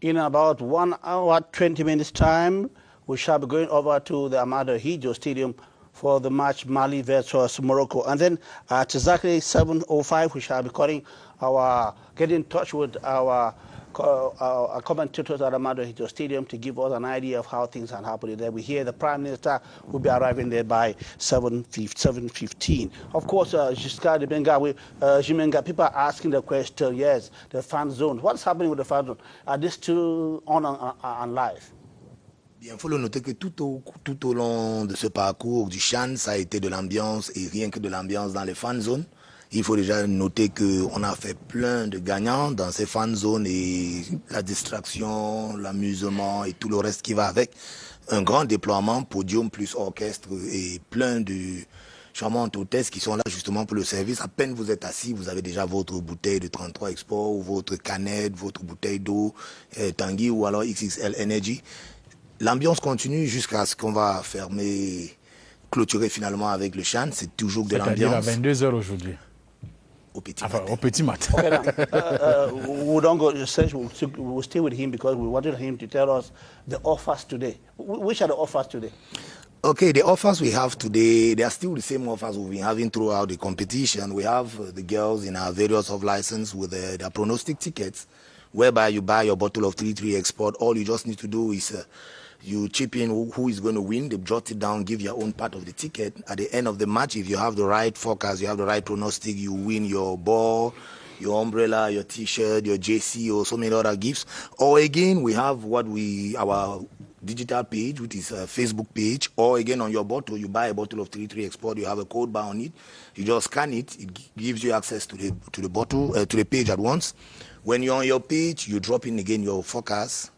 In about 1 hour, 20 minutes time, we shall be going over to the Amado Hijo Stadium for the match Mali versus Morocco. And then at exactly 7:05, we shall be getting in touch with our commentators at Amado Hijo Stadium to give us an idea of how things are happening there. We hear the Prime Minister will be arriving there by 7:15. Of course, Giscard Jimenga, people are asking the question, yes, the fan zone. What's happening with the fan zone? Are they still on and live? Il faut le noter que tout au long de ce parcours du CHAN, ça a été de l'ambiance et rien que de l'ambiance dans les fan zones. Il faut déjà noter qu'on a fait plein de gagnants dans ces fan zones et la distraction, l'amusement et tout le reste qui va avec. Un grand déploiement, podium plus orchestre et plein de charmantes hôtesses qui sont là justement pour le service. À peine vous êtes assis, vous avez déjà votre bouteille de 33 Export ou votre canette, votre bouteille d'eau Tanguy ou alors XXL Energy. L'ambiance continue jusqu'à ce qu'on va clôturer finalement avec le CHAN. C'est toujours de l'ambiance. C'est-à-dire à 22h aujourd'hui. Au petit matin. Au petit matin. Okay, we don't go to search. We'll stay with him because we wanted him to tell us the offers today. Which are the offers today? Okay, the offers we have today, they are still the same offers we've been having throughout the competition. We have the girls in our various off-license with their prognostic tickets, whereby you buy your bottle of 3-3 Export. All you just need to do is you chip in who is going to win. They jot it down, give your own part of the ticket. At the end of the match, if you have the right forecast, you have the right prognostic, you win your ball, your umbrella, your T-shirt, your JC, or so many other gifts. Or again, we have our digital page, which is a Facebook page, or again on your bottle, you buy a bottle of 3-3 Export, you have a code bar on it, you just scan it, it gives you access to the bottle, to the page at once. When you're on your page, you drop in again your forecast.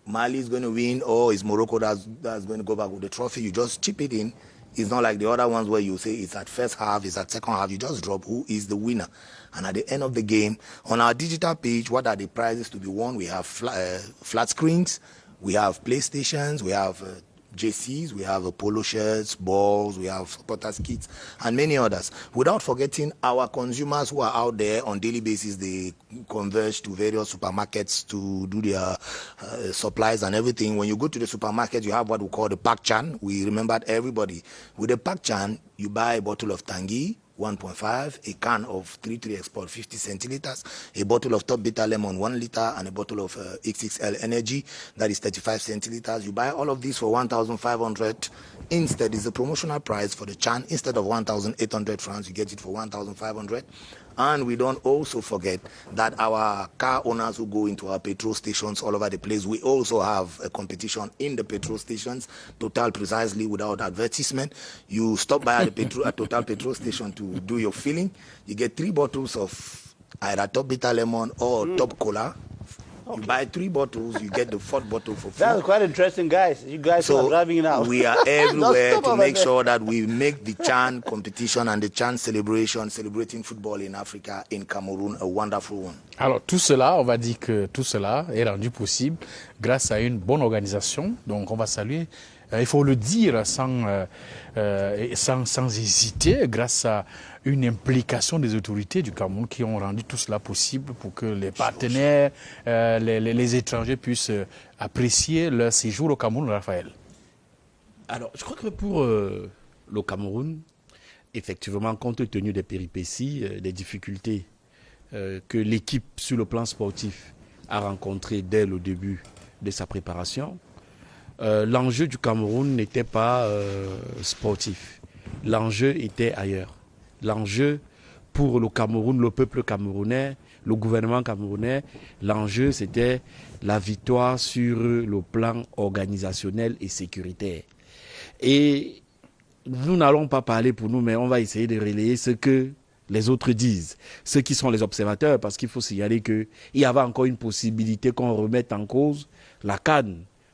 Mali is going to win, or is Morocco that's going to go back with the trophy. You just chip it in. It's not like the other ones where you say it's at first half, it's at second half. You just drop who is the winner. And at the end of the game, on our digital page, what are the prizes to be won? We have flat screens, we have PlayStations, we have JCs, we have polo shirts, balls, we have supporters kits, and many others. Without forgetting our consumers who are out there on daily basis, they converge to various supermarkets to do their supplies and everything. When you go to the supermarket, you have what we call the pack chan. We remembered everybody. With the pack chan, you buy a bottle of Tangi, 1.5, a can of 3-3 Export 50 centiliters, a bottle of Top Bitter Lemon 1 liter, and a bottle of XXL Energy, that is 35 centiliters. You buy all of these for 1,500. Instead, is the promotional price for the Chan. Instead of 1,800 francs, you get it for 1,500. And we don't also forget that our car owners who go into our petrol stations all over the place, we also have a competition in the petrol stations, Total precisely without advertisement. You stop by at Total petrol station to do your filling. You get 3 bottles of either Top Bitter Lemon or Top Cola. You buy 3 bottles, you get the 4th bottle for free. That's quite interesting, guys. You guys are driving now. We are everywhere to make sure that we make the Chan competition and the Chan celebration, celebrating football in Africa, in Cameroon, a wonderful one. Alors tout cela, on va dire que tout cela est rendu possible grâce à une bonne organisation. Donc on va saluer, il faut le dire sans hésiter, grâce à une implication des autorités du Cameroun qui ont rendu tout cela possible pour que les partenaires, les étrangers puissent apprécier leur séjour au Cameroun, Raphaël. Alors, je crois que pour le Cameroun, effectivement, compte tenu des péripéties, des difficultés que l'équipe sur le plan sportif a rencontrées dès le début de sa préparation, l'enjeu du Cameroun n'était pas sportif. L'enjeu était ailleurs. L'enjeu pour le Cameroun, le peuple camerounais, le gouvernement camerounais, l'enjeu c'était la victoire sur le plan organisationnel et sécuritaire. Et nous n'allons pas parler pour nous, mais on va essayer de relayer ce que les autres disent, ceux qui sont les observateurs, parce qu'il faut signaler qu'il y avait encore une possibilité qu'on remette en cause la CAN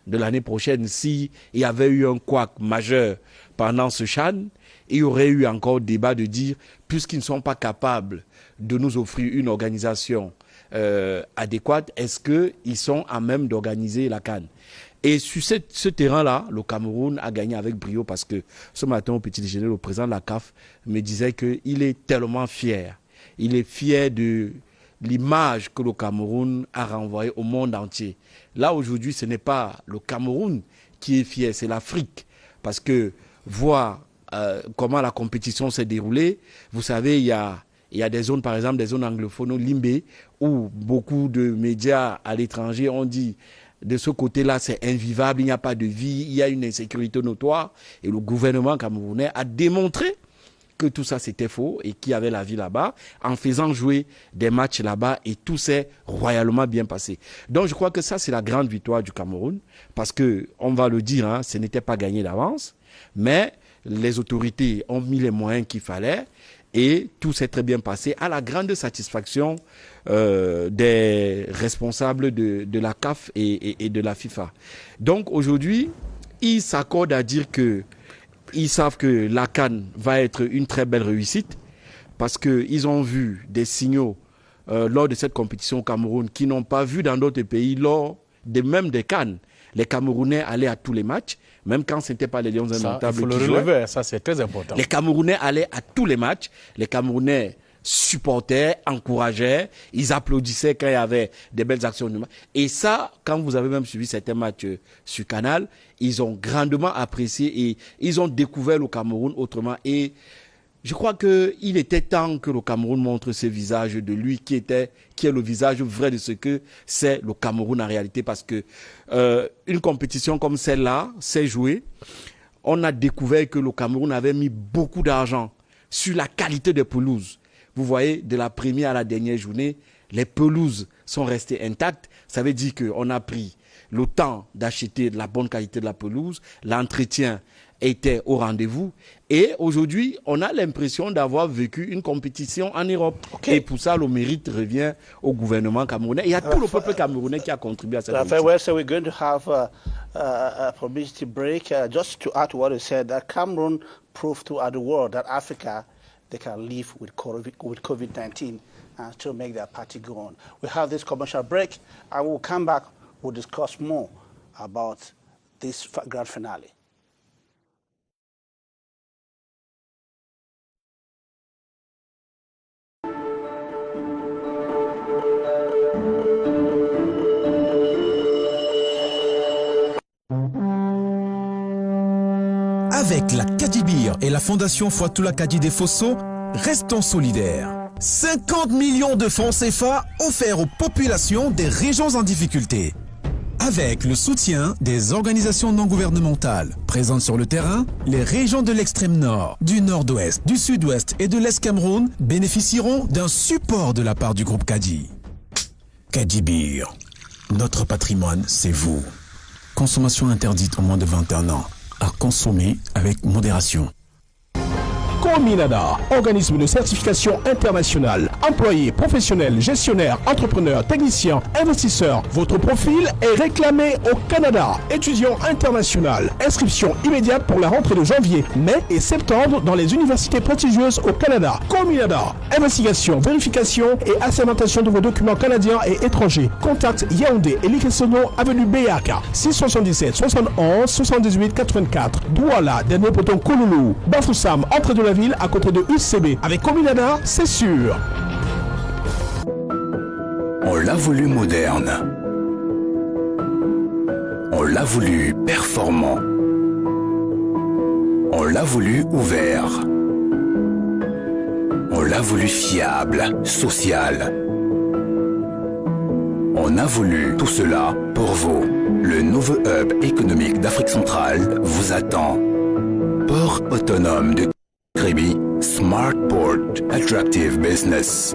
de l'année prochaine. S'il y avait eu un couac majeur pendant ce CHAN, il y aurait eu encore débat de dire, puisqu'ils ne sont pas capables de nous offrir une organisation adéquate, est-ce qu'ils sont à même d'organiser la CAN? Et sur ce terrain-là, le Cameroun a gagné avec brio, parce que ce matin au petit déjeuner, le président de la CAF me disait qu'il est tellement fier. Il est fier de l'image que le Cameroun a renvoyée au monde entier. Là, aujourd'hui, ce n'est pas le Cameroun qui est fier, c'est l'Afrique. Parce que voir comment la compétition s'est déroulée, vous savez, il y a des zones, par exemple, des zones anglophones, au Limbé, où beaucoup de médias à l'étranger ont dit de ce côté-là, c'est invivable, il n'y a pas de vie, il y a une insécurité notoire. Et le gouvernement camerounais a démontré que tout ça c'était faux et qu'il y avait la vie là-bas, en faisant jouer des matchs là-bas, et tout s'est royalement bien passé. Donc je crois que ça c'est la grande victoire du Cameroun, parce que, on va le dire, hein, ce n'était pas gagné d'avance, mais les autorités ont mis les moyens qu'il fallait, et tout s'est très bien passé, à la grande satisfaction des responsables de la CAF et de la FIFA. Donc aujourd'hui, ils s'accordent à dire que ils savent que la CAN va être une très belle réussite, parce qu'ils ont vu des signaux lors de cette compétition au Cameroun qu'ils n'ont pas vu dans d'autres pays. Lors même des CAN, les Camerounais allaient à tous les matchs, même quand ce n'était pas les Lions indomptables qui jouaient. Il faut le relever, ça c'est très important. Les Camerounais allaient à tous les matchs. Les Camerounais supportaient, encourageaient, ils applaudissaient quand il y avait des belles actions. Et ça, quand vous avez même suivi certains matchs sur Canal, ils ont grandement apprécié et ils ont découvert le Cameroun autrement. Et je crois qu'il était temps que le Cameroun montre ce visage de lui qui est le visage vrai de ce que c'est le Cameroun en réalité. Parce que une compétition comme celle-là s'est jouée. On a découvert que le Cameroun avait mis beaucoup d'argent sur la qualité des pelouses. Vous voyez, de la première à la dernière journée, les pelouses sont restées intactes. Ça veut dire qu'on a pris le temps d'acheter de la bonne qualité de la pelouse. L'entretien était au rendez-vous. Et aujourd'hui, on a l'impression d'avoir vécu une compétition en Europe. Okay. Et pour ça, le mérite revient au gouvernement camerounais. Il y a tout le peuple camerounais qui a contribué à cette compétition. Well, so we're going to have a publicity break. Just to add to what you said, that Cameroon proved throughout the world that Africa, they can live with COVID-19 and still make their party go on. We have this commercial break, and we'll come back. We'll discuss more about this grand finale. Avec la Kadibir et la Fondation Fouatoula Kadi des Fosso, restons solidaires. 50 millions de francs CFA offerts aux populations des régions en difficulté. Avec le soutien des organisations non gouvernementales présentes sur le terrain, les régions de l'extrême nord, du nord-ouest, du sud-ouest et de l'est Cameroun bénéficieront d'un support de la part du groupe Kadi. Kadibir, notre patrimoine, c'est vous. Consommation interdite au moins de 21 ans. À consommer avec modération. Cominada, organisme de certification internationale. Employés, professionnels, gestionnaires, entrepreneurs, techniciens, investisseurs. Votre profil est réclamé au Canada. Étudiant international. Inscription immédiate pour la rentrée de janvier, mai et septembre dans les universités prestigieuses au Canada. Cominada, investigation, vérification et assermentation de vos documents canadiens et étrangers. Contact Yaoundé et Likesono, avenue Beyaka, 677 71 78 84. Douala, dernier poton Kouloulou. Bafoussam, entrée de la ville à côté de UCB. Avec Cominada, c'est sûr. On l'a voulu moderne. On l'a voulu performant. On l'a voulu ouvert. On l'a voulu fiable, social. On a voulu tout cela pour vous. Le nouveau hub économique d'Afrique centrale vous attend. Port autonome de Kribi, Smart Port, Attractive Business.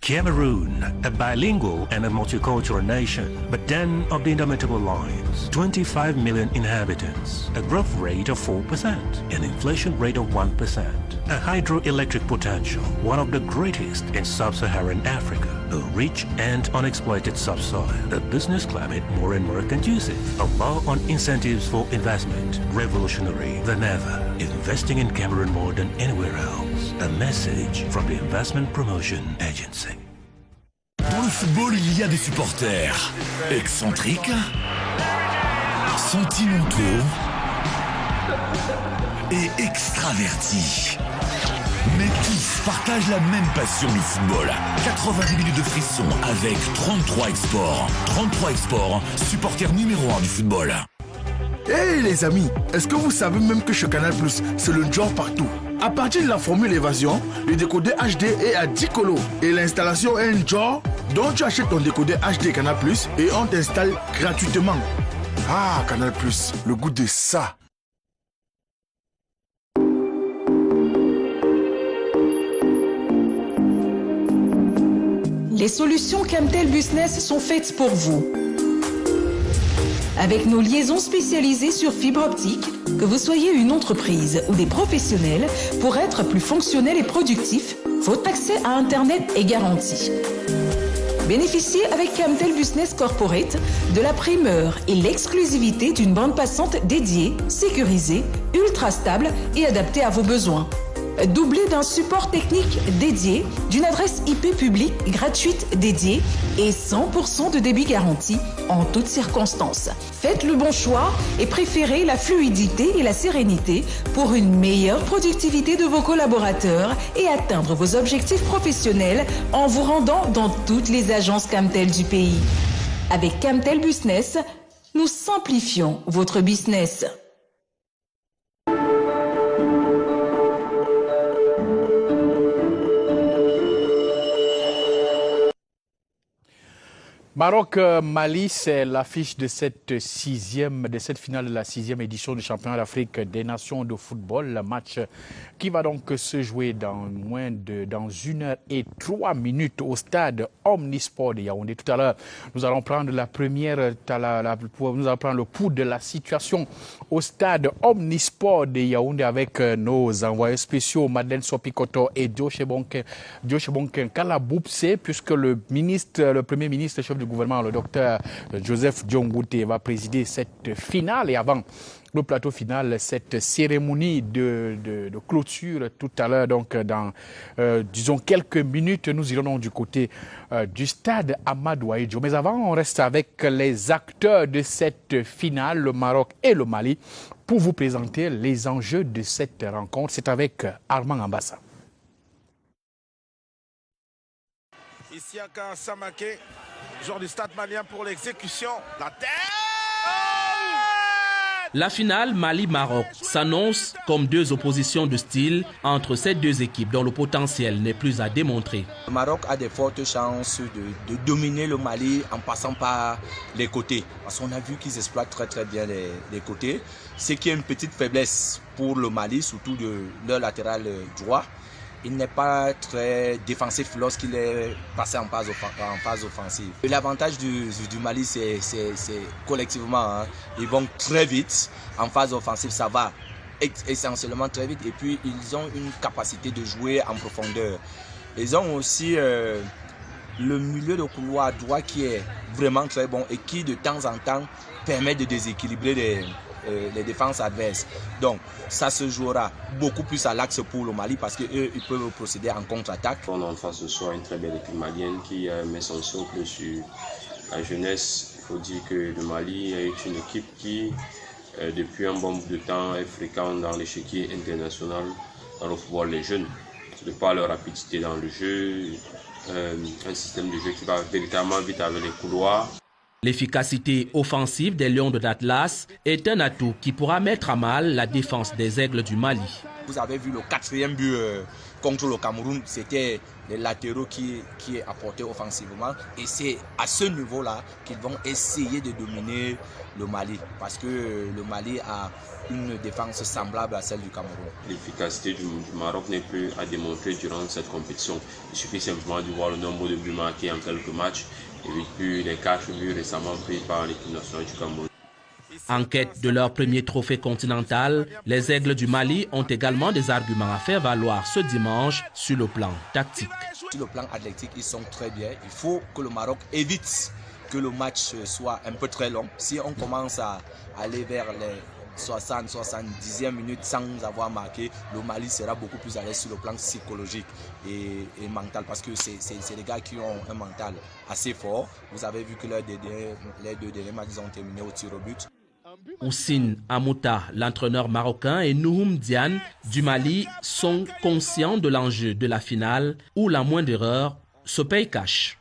Cameroon, a bilingual and a multicultural nation, but then of the indomitable lines. 25 million inhabitants, a growth rate of 4%, an inflation rate of 1%, a hydroelectric potential, one of the greatest in sub-Saharan Africa, a rich and unexploited subsoil, a business climate more and more conducive, a law on incentives for investment, revolutionary than ever, investing in Cameroon more than anywhere else. A message from the Investment Promotion Agency. Dans le football, il y a des supporters excentriques, sentimentaux et extravertis. Mais tous partagent la même passion du football. 90 minutes de frisson avec 33 Exports. 33 Exports, supporter numéro 1 du football. Hey les amis, est-ce que vous savez même que chez Canal+, c'est le genre partout? À partir de la formule évasion, le décodeur HD est à 10 colos et l'installation est un job dont tu achètes ton décodeur HD Canal+, et on t'installe gratuitement. Ah, Canal+, le goût de ça. Les solutions Camtel Business sont faites pour vous. Avec nos liaisons spécialisées sur fibre optique, que vous soyez une entreprise ou des professionnels, pour être plus fonctionnel et productif, votre accès à Internet est garanti. Bénéficiez avec Camtel Business Corporate de la primeur et l'exclusivité d'une bande passante dédiée, sécurisée, ultra stable et adaptée à vos besoins. Doublé d'un support technique dédié, d'une adresse IP publique gratuite dédiée et 100% de débit garanti en toutes circonstances. Faites le bon choix et préférez la fluidité et la sérénité pour une meilleure productivité de vos collaborateurs et atteindre vos objectifs professionnels en vous rendant dans toutes les agences Camtel du pays. Avec Camtel Business, nous simplifions votre business. Maroc-Mali, c'est l'affiche de cette finale de la 6e édition du championnat d'Afrique des nations de football. Le match qui va donc se jouer dans 1h03 au stade Omnisport de Yaoundé. Tout à l'heure, nous allons prendre nous allons prendre le pouls de la situation au stade Omnisport de Yaoundé avec nos envoyés spéciaux Madeleine Sopikoto et Diochebonken Kalaboupse, puisque le premier ministre, chef du gouvernement, le docteur Joseph Diongouté, va présider cette finale. Et avant le plateau final, cette cérémonie de clôture tout à l'heure, donc dans, disons, quelques minutes, nous irons donc du côté du stade Amadou Ahidjo. Mais avant, on reste avec les acteurs de cette finale, le Maroc et le Mali, pour vous présenter les enjeux de cette rencontre. C'est avec Armand Ambassa. Isiaka Samake, joueur du stade malien pour l'exécution. La tête! La finale Mali-Maroc s'annonce comme deux oppositions de style entre ces deux équipes dont le potentiel n'est plus à démontrer. Le Maroc a de fortes chances de dominer le Mali en passant par les côtés. Parce qu'on a vu qu'ils exploitent très bien les côtés. Ce qui est une petite faiblesse pour le Mali, surtout de leur latéral droit. Il n'est pas très défensif lorsqu'il est passé en phase offensive. L'avantage du Mali, c'est collectivement, hein. Ils vont très vite. En phase offensive, ça va essentiellement très vite. Et puis, ils ont une capacité de jouer en profondeur. Ils ont aussi le milieu de couloir droit qui est vraiment très bon et qui, de temps en temps, permet de déséquilibrer les défenses adverses. Donc ça se jouera beaucoup plus à l'axe pour le Mali parce qu'eux ils peuvent procéder en contre-attaque. On a en face ce soir une très belle équipe malienne qui met son socle sur la jeunesse. Il faut dire que le Mali est une équipe qui depuis un bon bout de temps est fréquente dans l'échiquier international dans le football des jeunes. De par leur rapidité dans le jeu, un système de jeu qui va véritablement vite avec les couloirs. L'efficacité offensive des Lions de l'Atlas est un atout qui pourra mettre à mal la défense des Aigles du Mali. Vous avez vu le 4e but contre le Cameroun, c'était les latéraux qui est apporté offensivement. Et c'est à ce niveau-là qu'ils vont essayer de dominer le Mali. Parce que le Mali a une défense semblable à celle du Cameroun. L'efficacité du Maroc n'est plus à démontrer durant cette compétition. Il suffit simplement de voir le nombre de buts marqués en quelques matchs. Et puis les 4 buts récemment pris par l'équipe nationale du Cameroun. En quête de leur premier trophée continental, les Aigles du Mali ont également des arguments à faire valoir ce dimanche sur le plan tactique. Sur le plan athlétique, ils sont très bien. Il faut que le Maroc évite que le match soit un peu très long. Si on commence à aller vers les 60-70e minutes sans avoir marqué, le Mali sera beaucoup plus à l'aise sur le plan psychologique et mental parce que c'est des gars qui ont un mental assez fort. Vous avez vu que les deux derniers matchs ont terminé au tir au but. Houssine Amouta, l'entraîneur marocain, et Nouhoum Diane du Mali sont conscients de l'enjeu de la finale où la moindre erreur se paye cash.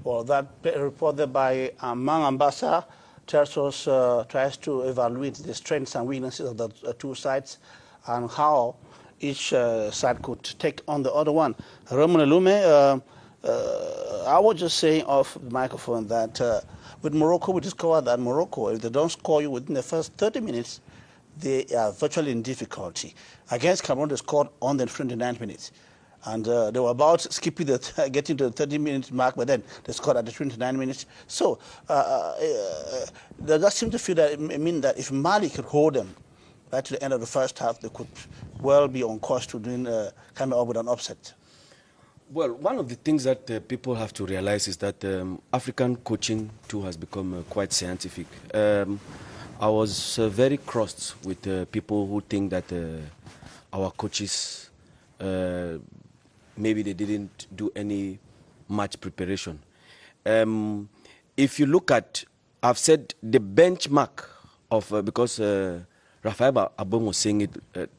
Well, that reported by Armand Ambassa. tries to evaluate the strengths and weaknesses of the two sides and how each side could take on the other one. Raymond Elume, I was just saying off the microphone that with Morocco, we discovered that Morocco, if they don't score you within the first 30 minutes, they are virtually in difficulty. Against Cameroon, they scored on the 29 minutes. And they were about skipping getting to the 30-minute mark, but then they scored at the 29 minutes. So they just seem to feel that that if Mali could hold them right to the end of the first half, they could well be on course to coming up with an upset. Well, one of the things that people have to realize is that African coaching too has become quite scientific. I was very crossed with people who think that our coaches, maybe they didn't do any match preparation. If you look at, I've said the benchmark of, because Raphael Abom was saying it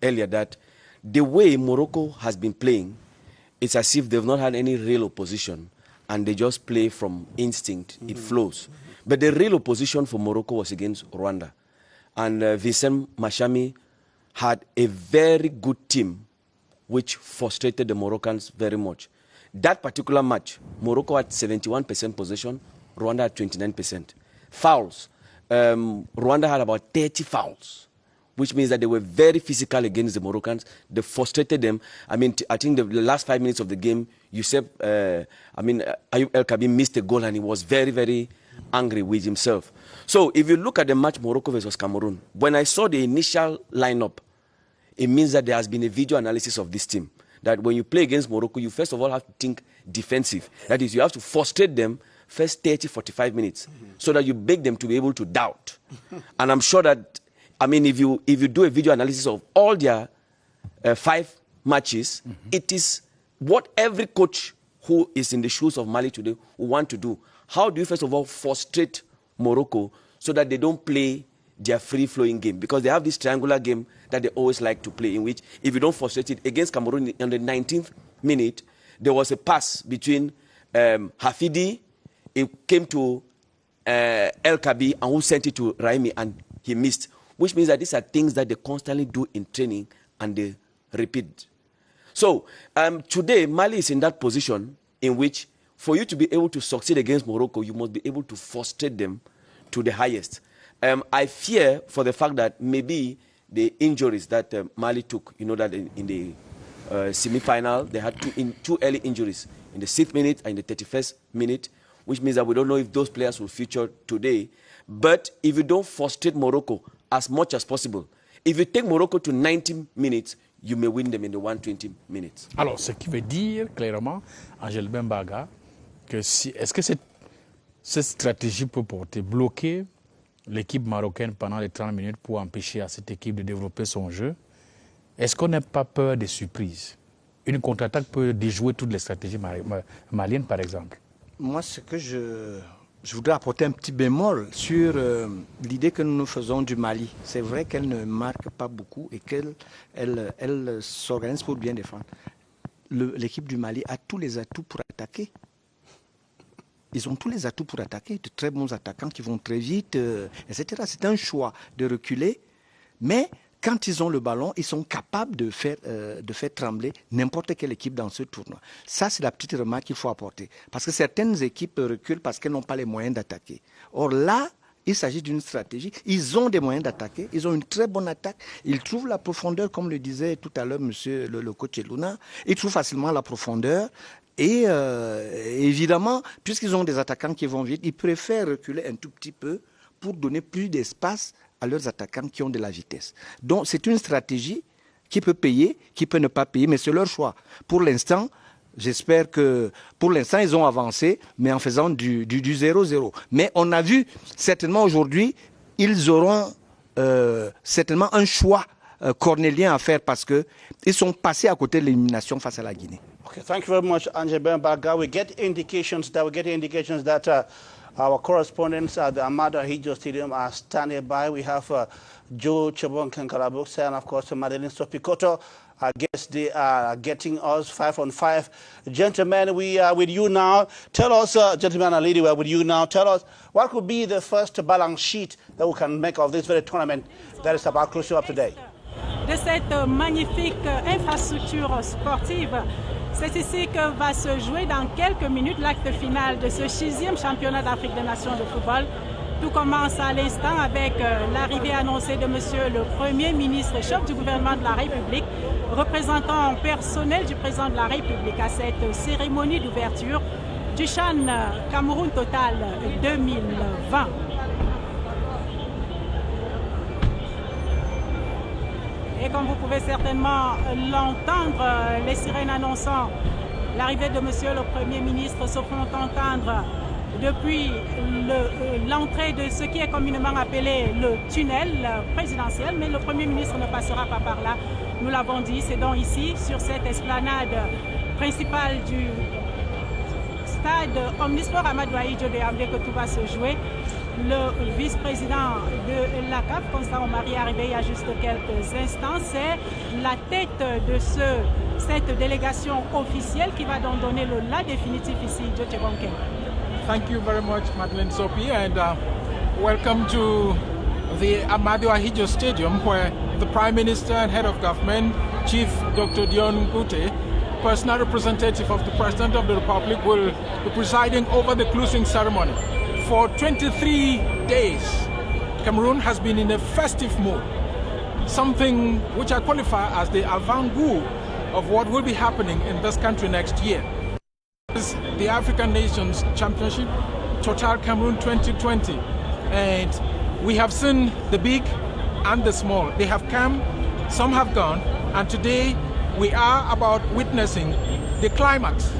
earlier, that the way Morocco has been playing, it's as if they've not had any real opposition and they just play from instinct. It flows. But the real opposition for Morocco was against Rwanda. And Vincent Mashami had a very good team which frustrated the Moroccans very much. That particular match, Morocco had 71% possession, Rwanda had 29%. Fouls, Rwanda had about 30 fouls, which means that they were very physical against the Moroccans. They frustrated them. I mean, I think the last 5 minutes of the game, Ayub El Kabi missed a goal and he was very, very angry with himself. So if you look at the match Morocco versus Cameroon, when I saw the initial lineup, it means that there has been a video analysis of this team. That when you play against Morocco, you first of all have to think defensive. That is, you have to frustrate them first 30, 45 minutes so that you beg them to be able to doubt. And I'm sure that, I mean, if you do a video analysis of all their 5 matches, it is what every coach who is in the shoes of Mali today will want to do. How do you first of all frustrate Morocco so that they don't play their free-flowing game? Because they have this triangular game that they always like to play, in which if you don't frustrate it, against Cameroon in the 19th minute, there was a pass between Hafidi, it came to El Kabi, and who sent it to Raimi, and he missed. Which means that these are things that they constantly do in training and they repeat. So today, Mali is in that position in which for you to be able to succeed against Morocco, you must be able to frustrate them to the highest. I fear for the fact that maybe the injuries that Mali took, you know that in the semi-final, they had two early injuries in the 6th minute and in the 31st minute, which means that we don't know if those players will feature today. But if you don't frustrate Morocco as much as possible, if you take Morocco to 90 minutes, you may win them in the 120 minutes. Alors, ce qui veut dire clairement, Angel Bembaga, que est-ce que cette stratégie peut porter, bloquer l'équipe marocaine pendant les 30 minutes pour empêcher à cette équipe de développer son jeu? Est-ce qu'on n'a pas peur des surprises? Une contre-attaque peut déjouer toutes les stratégies maliennes, par exemple. Moi, ce que je voudrais apporter un petit bémol sur l'idée que nous faisons du Mali. C'est vrai qu'elle ne marque pas beaucoup et qu'elle s'organise pour bien défendre. L'équipe du Mali a tous les atouts pour attaquer. Ils ont tous les atouts pour attaquer, de très bons attaquants qui vont très vite, etc. C'est un choix de reculer, mais quand ils ont le ballon, ils sont capables de faire trembler n'importe quelle équipe dans ce tournoi. Ça, c'est la petite remarque qu'il faut apporter. Parce que certaines équipes reculent parce qu'elles n'ont pas les moyens d'attaquer. Or là, il s'agit d'une stratégie. Ils ont des moyens d'attaquer. Ils ont une très bonne attaque. Ils trouvent la profondeur, comme le disait tout à l'heure monsieur le coach Eluna. Ils trouvent facilement la profondeur. Et évidemment, puisqu'ils ont des attaquants qui vont vite, ils préfèrent reculer un tout petit peu pour donner plus d'espace à leurs attaquants qui ont de la vitesse. Donc c'est une stratégie qui peut payer, qui peut ne pas payer, mais c'est leur choix. Pour l'instant, j'espère que pour l'instant ils ont avancé, mais en faisant du 0-0. Mais on a vu certainement aujourd'hui, ils auront certainement un choix cornélien à faire parce qu'ils sont passés à côté de l'élimination face à la Guinée. Okay, thank you very much, Angel Bembaga. We get indications that our correspondents at the Amado Ahijo Stadium are standing by. We have Joe Chebon Kankarabukse and, of course, Madeline Sopikoto I guess they are getting us 5-on-5. Gentlemen, we are with you now. Tell us, gentlemen and lady, we are with you now. Tell us what could be the first balance sheet that we can make of this very tournament that is about closing up today. De cette magnifique infrastructure sportive, c'est ici que va se jouer dans quelques minutes l'acte final de ce 6e championnat d'Afrique des Nations de football. Tout commence à l'instant avec l'arrivée annoncée de Monsieur le Premier ministre, chef du gouvernement de la République, représentant personnel du président de la République à cette cérémonie d'ouverture du CHAN Cameroun Total 2020. Et comme vous pouvez certainement l'entendre, les sirènes annonçant l'arrivée de Monsieur le Premier ministre se font entendre depuis l'entrée de ce qui est communément appelé le tunnel présidentiel, mais le Premier ministre ne passera pas par là. Nous l'avons dit, c'est donc ici, sur cette esplanade principale du stade Omnisport Amadou Ahidjo de Yaoundé que tout va se jouer. Le vice-président de la CAF, Constant Omari, est arrivé il y a juste quelques instants. C'est la tête de cette délégation officielle qui va donc donner le la définitif ici, Djotje Bonke. Thank you very much, Madeleine Sopi, and welcome to the Amadou Ahidjo Stadium, where the Prime Minister and Head of Government, Chief Dr. Dion Ngute, personal representative of the President of the Republic, will be presiding over the closing ceremony. For 23 days, Cameroon has been in a festive mood, something which I qualify as the avant-goût of what will be happening in this country next year. This is the African Nations Championship, Total Cameroon 2020, and we have seen the big and the small. They have come, some have gone, and today we are about witnessing the climax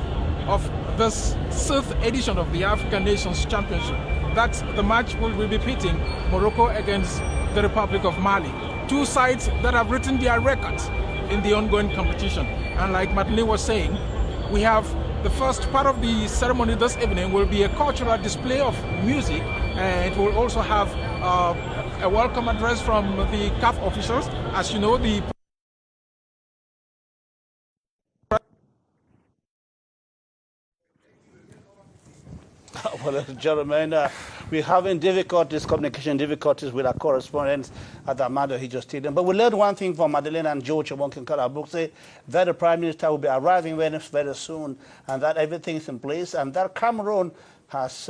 of this 6th edition of the African Nations Championship. That's the match we will be pitting Morocco against the Republic of Mali. Two sides that have written their records in the ongoing competition. And like Madeleine was saying, we have the first part of the ceremony this evening will be a cultural display of music, and we'll also have a welcome address from the CAF officials. As you know, the Well, gentlemen, we're having communication difficulties with our correspondents at the Amadou Ahidjo Stadium. But we learned one thing from Madeleine and George Bonke Kalabukse, that the Prime Minister will be arriving very soon, and that everything is in place, and that Cameroon has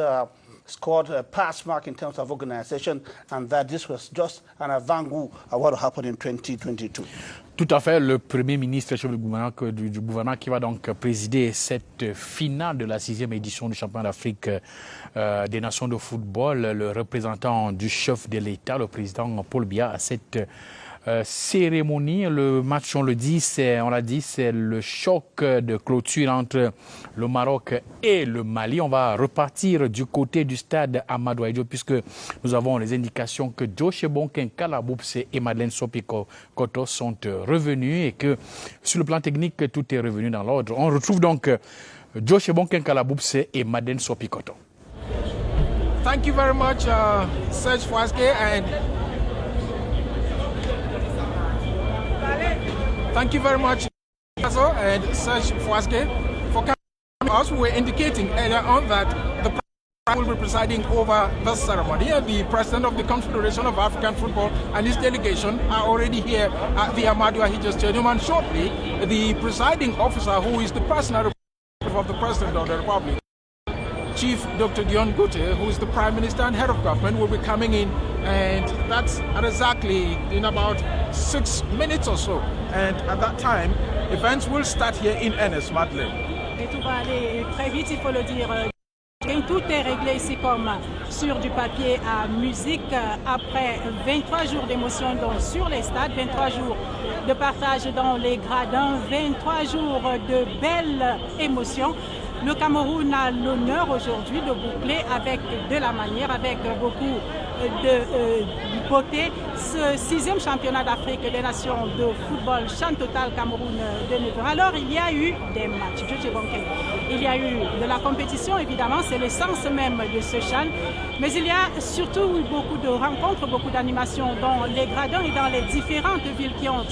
scored a pass mark in terms of organization, and that this was just an avant-goût of what will happen in 2022. Tout à fait, le Premier ministre chef du gouvernement qui va donc présider cette finale de la 6e édition du championnat d'Afrique des nations de football, le représentant du chef de l'État, le président Paul Biya, à cette cérémonie. Le match, on l'a dit, c'est le choc de clôture entre le Maroc et le Mali. On va repartir du côté du stade Amadou Ahidjo puisque nous avons les indications que Djotje Bonke Kalabukse et Madeleine Sopi Koto sont revenus et que sur le plan technique, tout est revenu dans l'ordre. On retrouve donc Djotje Bonke Kalabukse et Madeleine Sopi Koto. Thank you very much, Serge Fouasque, and thank you very much, and Serge Fouasque, for coming us. We were indicating earlier on that the President will be presiding over this ceremony. The President of the Confederation of African Football and his delegation are already here at the Amadou Ahidjo Stadium, and shortly the presiding officer, who is the personal representative of the President of the Republic, Chief Dr. Dion Ngute, who is the Prime Minister and Head of Government, will be coming in, and that's at exactly in about 6 minutes or so. And at that time, events will start here in earnest, Madeleine. Et tout va aller très vite, il faut le dire. Tout est réglé ici comme sur du papier à musique. Après 23 jours d'émotion sur les stades, 23 jours de partage dans les gradins, 23 jours de belles émotions. Le Cameroun a l'honneur aujourd'hui de boucler avec de la manière, avec beaucoup de beauté, ce 6e championnat d'Afrique des nations de football CHAN Total Cameroun 2020. Alors il y a eu des matchs, il y a eu de la compétition évidemment, c'est l'essence même de ce CHAN, mais il y a surtout beaucoup de rencontres, beaucoup d'animations dans les gradins et dans les différentes villes qui ont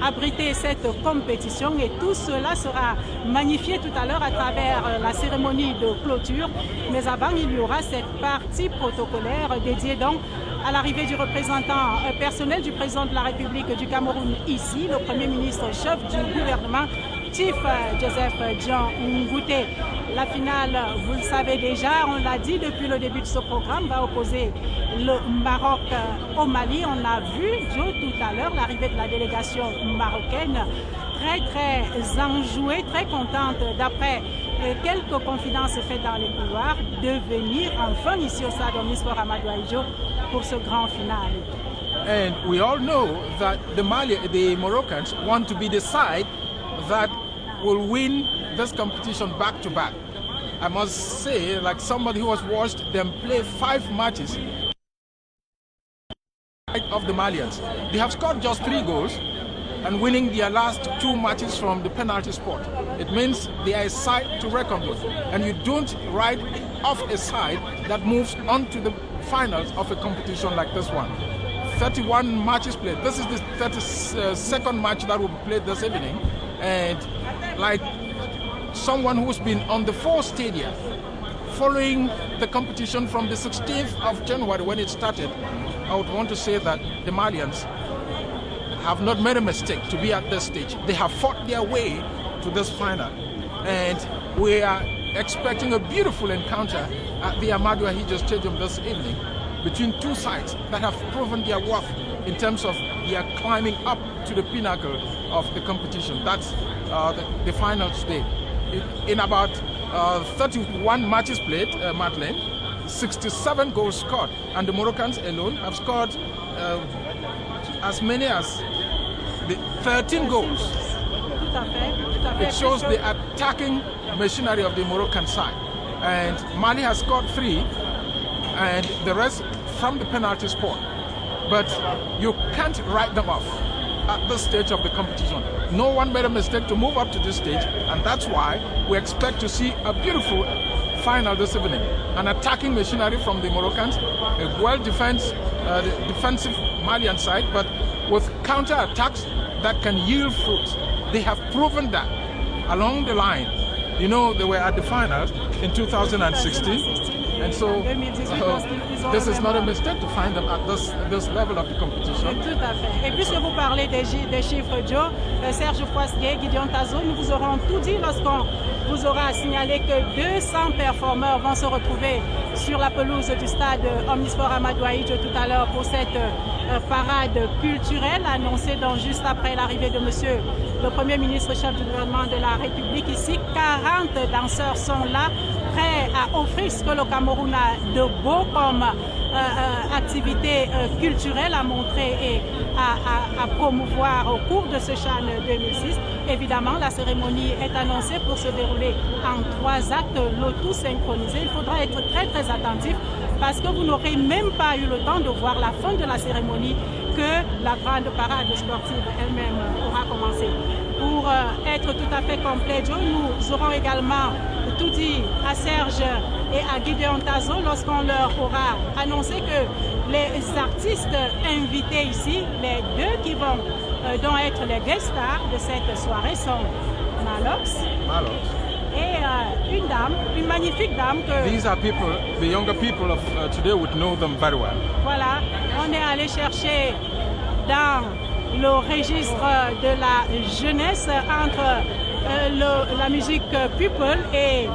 abriter cette compétition et tout cela sera magnifié tout à l'heure à travers la cérémonie de clôture. Mais avant, il y aura cette partie protocolaire dédiée donc à l'arrivée du représentant personnel du président de la République du Cameroun ici, le Premier ministre chef du gouvernement, Chief Joseph Dion Ngouté. La finale, vous le savez déjà, on l'a dit depuis le début de ce programme, va opposer le Maroc au Mali. On a vu, Joe, tout à l'heure, l'arrivée de la délégation marocaine, très enjouée, très contente d'après quelques confidences faites dans les couloirs, de venir enfin ici au stade Omnisports Amadou Ahidjo pour ce grand final. And we all know that the Moroccans want to be the side that will win this competition back to back. I must say, like somebody who has watched them play 5 matches of the Malians, they have scored just 3 goals and winning their last 2 matches from the penalty spot. It means they are a side to reckon with, and you don't write off a side that moves on to the finals of a competition like this one. 31 matches played. This is the 32nd match that will be played this evening. And like someone who's been on the 4 stadia following the competition from the 16th of January when it started, I would want to say that the Malians have not made a mistake to be at this stage. They have fought their way to this final. And we are expecting a beautiful encounter at the Amadou Ahidjo Stadium this evening between 2 sides that have proven their worth in terms of their climbing up to the pinnacle of the competition. That's the final today. In about 31 matches played, Madeleine, 67 goals scored, and the Moroccans alone have scored as many as 13 goals. It shows the attacking machinery of the Moroccan side. And Mali has scored 3, and the rest from the penalty spot. But you can't write them off at this stage of the competition. No one made a mistake to move up to this stage, and that's why we expect to see a beautiful final this evening. An attacking machinery from the Moroccans, a defensive Malian side, but with counter-attacks that can yield fruits. They have proven that along the line. You know, they were at the finals in 2016. And so this is not a mistake to find them at this level of the competition. Tout à fait. Et puisque vous parlez des chiffres, Joe, Serge Fouasgué, Gideon Tazo, nous vous aurons tout dit lorsqu'on vous aura signalé que 200 performeurs vont se retrouver sur la pelouse du stade Omnisports Amadou Ahidjo tout à l'heure pour cette parade culturelle annoncée donc juste après l'arrivée de monsieur le Premier ministre chef du gouvernement de la République ici. 40 danseurs sont là, prêts à offrir ce que le Cameroun a de beau comme activité culturelle à montrer et à promouvoir au cours de ce CHAN 2006. Évidemment, la cérémonie est annoncée pour se dérouler en 3 actes, le tout synchronisé. Il faudra être très attentif parce que vous n'aurez même pas eu le temps de voir la fin de la cérémonie que la grande parade sportive elle-même aura commencé. Pour être tout à fait complet, Joe, nous aurons également tout dit à Serge et à Gideon Tazo lorsqu'on leur aura annoncé que les artistes invités ici, les 2 qui vont donc être les guest stars de cette soirée sont Malox et une dame, une magnifique dame que... These are people, the younger people of today would know them very well. Voilà, on est allé chercher dans le registre de la jeunesse entre la musique people et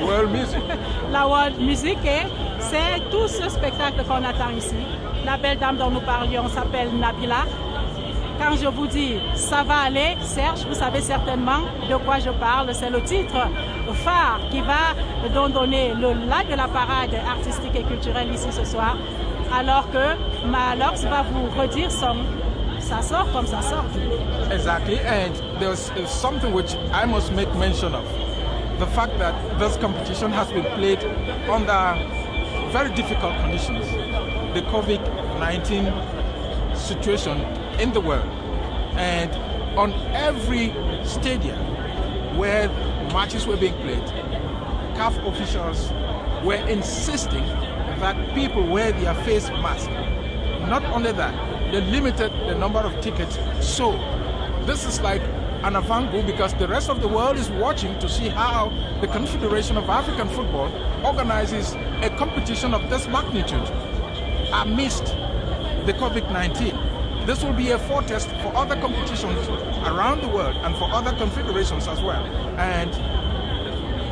world music. La world music, et c'est tout ce spectacle qu'on attend ici. La belle dame dont nous parlions s'appelle Nabila. Quand je vous dis ça va aller, Serge, vous savez certainement de quoi je parle. C'est le titre phare qui va donc donner le là de la parade artistique et culturelle ici ce soir. Alors que Malox va vous redire ça sort comme ça sort. Exactly, and there's something which I must make mention of. The fact that this competition has been played under very difficult conditions. The COVID-19 situation in the world. And on every stadium where matches were being played, CAF officials were insisting that people wear their face mask. Not only that, they limited the number of tickets so this is like an avant-goal because the rest of the world is watching to see how the Confederation of African Football organizes a competition of this magnitude amidst the COVID-19. This will be a foretaste for other competitions around the world and for other confederations as well. And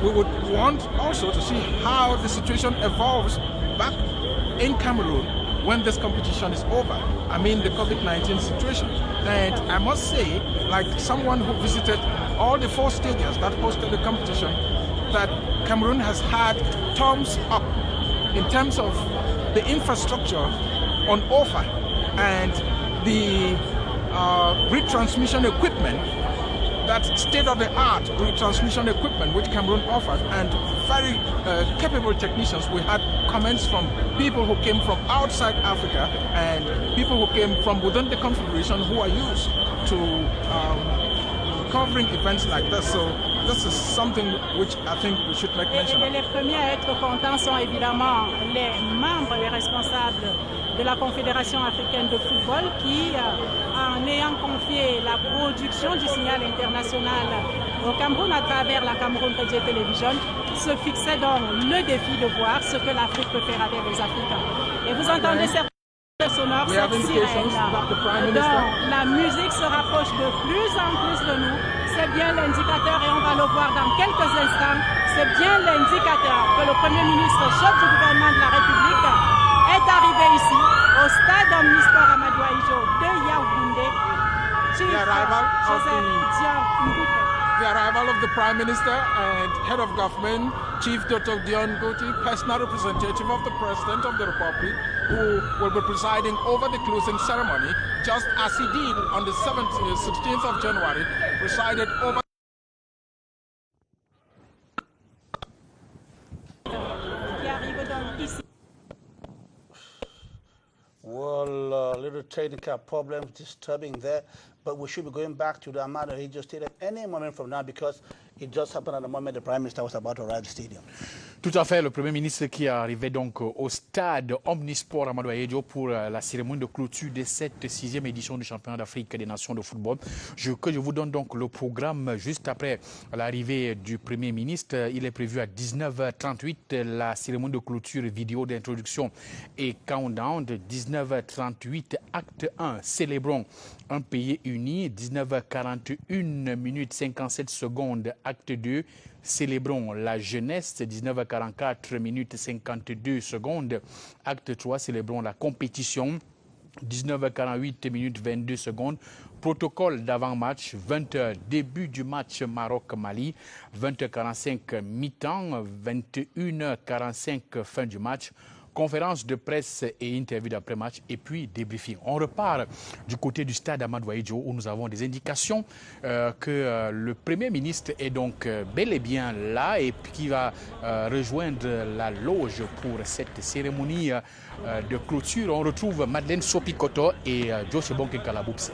we would want also to see how the situation evolves back in Cameroon when this competition is over. I mean the COVID-19 situation. And I must say, like someone who visited all the 4 stadiums that hosted the competition, that Cameroon has had thumbs up in terms of the infrastructure on offer and the retransmission equipment, that state-of-the-art retransmission equipment which Cameroon offers, and very capable technicians. We had comments from people who came from outside Africa and people who came from within the Confederation who are used to covering events like this. So this is something which I think we should make mention of. Les premiers à être contents sont évidemment les membres et responsables de la Confédération africaine de football qui, en ayant confié la production du signal international au Cameroun à travers la Cameroun Radio Television, se fixait donc le défi de voir ce que l'Afrique peut faire avec les Africains. Et vous entendez cette sonore, cette sirène, donc la musique se rapproche de plus en plus de nous. C'est bien l'indicateur, et on va le voir dans quelques instants, c'est bien l'indicateur que le Premier ministre, chef du gouvernement de la République, est arrivé ici, au stade omnisport Amadou Ahidjo de Yaoundé. Chief Joseph Dion Ngouté. The arrival of the Prime Minister and Head of Government, Chief Dr. Dion Ngouté, personal representative of the President of the Republic, who will be presiding over the closing ceremony, just as he did on the 16th of January, presided over. Well, little technical problems disturbing there, but we should be going back to the Amadou Ahidjo Stadium any moment from now because it just happened at the moment the Prime Minister was about to arrive at the stadium. Tout à fait, le Premier ministre qui est arrivé donc au stade Omnisport Amadou Ahidjo pour la cérémonie de clôture de cette 6e édition du championnat d'Afrique des nations de football. Je vous donne donc le programme juste après l'arrivée du Premier ministre. Il est prévu à 19h38 la cérémonie de clôture vidéo d'introduction et countdown de 19h38 acte 1. Célébrons un pays uni, 19h41 minutes 57 secondes acte 2. Célébrons la jeunesse, 19h44 minutes 52 secondes. Acte 3, célébrons la compétition, 19h48 minutes 22 secondes. Protocole d'avant-match, 20h, début du match Maroc-Mali, 20h45 mi-temps, 21h45 fin du match. Conférence de presse et interview d'après-match et puis débriefing. On repart du côté du stade Amadou Ahidjo où nous avons des indications que le Premier ministre est donc bel et bien là et qui va rejoindre la loge pour cette cérémonie de clôture. On retrouve Madeleine Sopikoto et Josh Bonke Kalaboupse.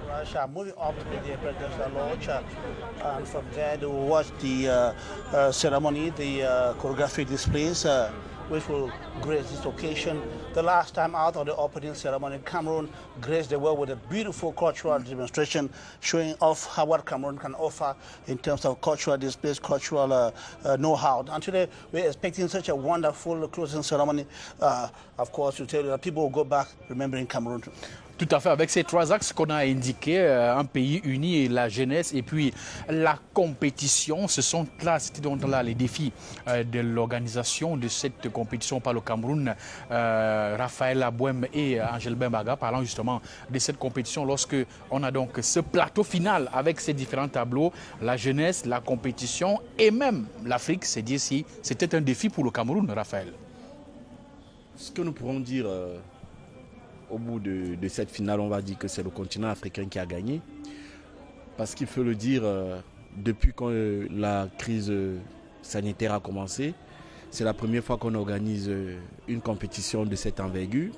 Russia moving up to the presidential lodge, and from there they will watch the ceremony, the choreography displays, which will grace this occasion. The last time out of the opening ceremony, Cameroon graced the world with a beautiful cultural demonstration showing off how what Cameroon can offer in terms of cultural displays, cultural know-how. And today we're expecting such a wonderful closing ceremony. Of course, to tell you that people will go back remembering Cameroon. Tout à fait, avec ces 3 axes qu'on a indiqués, un pays uni et la jeunesse et puis la compétition, ce sont là, c'était donc là les défis de l'organisation de cette compétition par le Cameroun. Raphaël Abouem et Angel Bembaga parlant justement de cette compétition lorsque on a donc ce plateau final avec ces différents tableaux, la jeunesse, la compétition et même l'Afrique, c'est dit si c'était un défi pour le Cameroun, Raphaël. Ce que nous pourrons dire au bout de cette finale, on va dire que c'est le continent africain qui a gagné. Parce qu'il faut le dire, depuis que la crise sanitaire a commencé, c'est la première fois qu'on organise une compétition de cette envergure.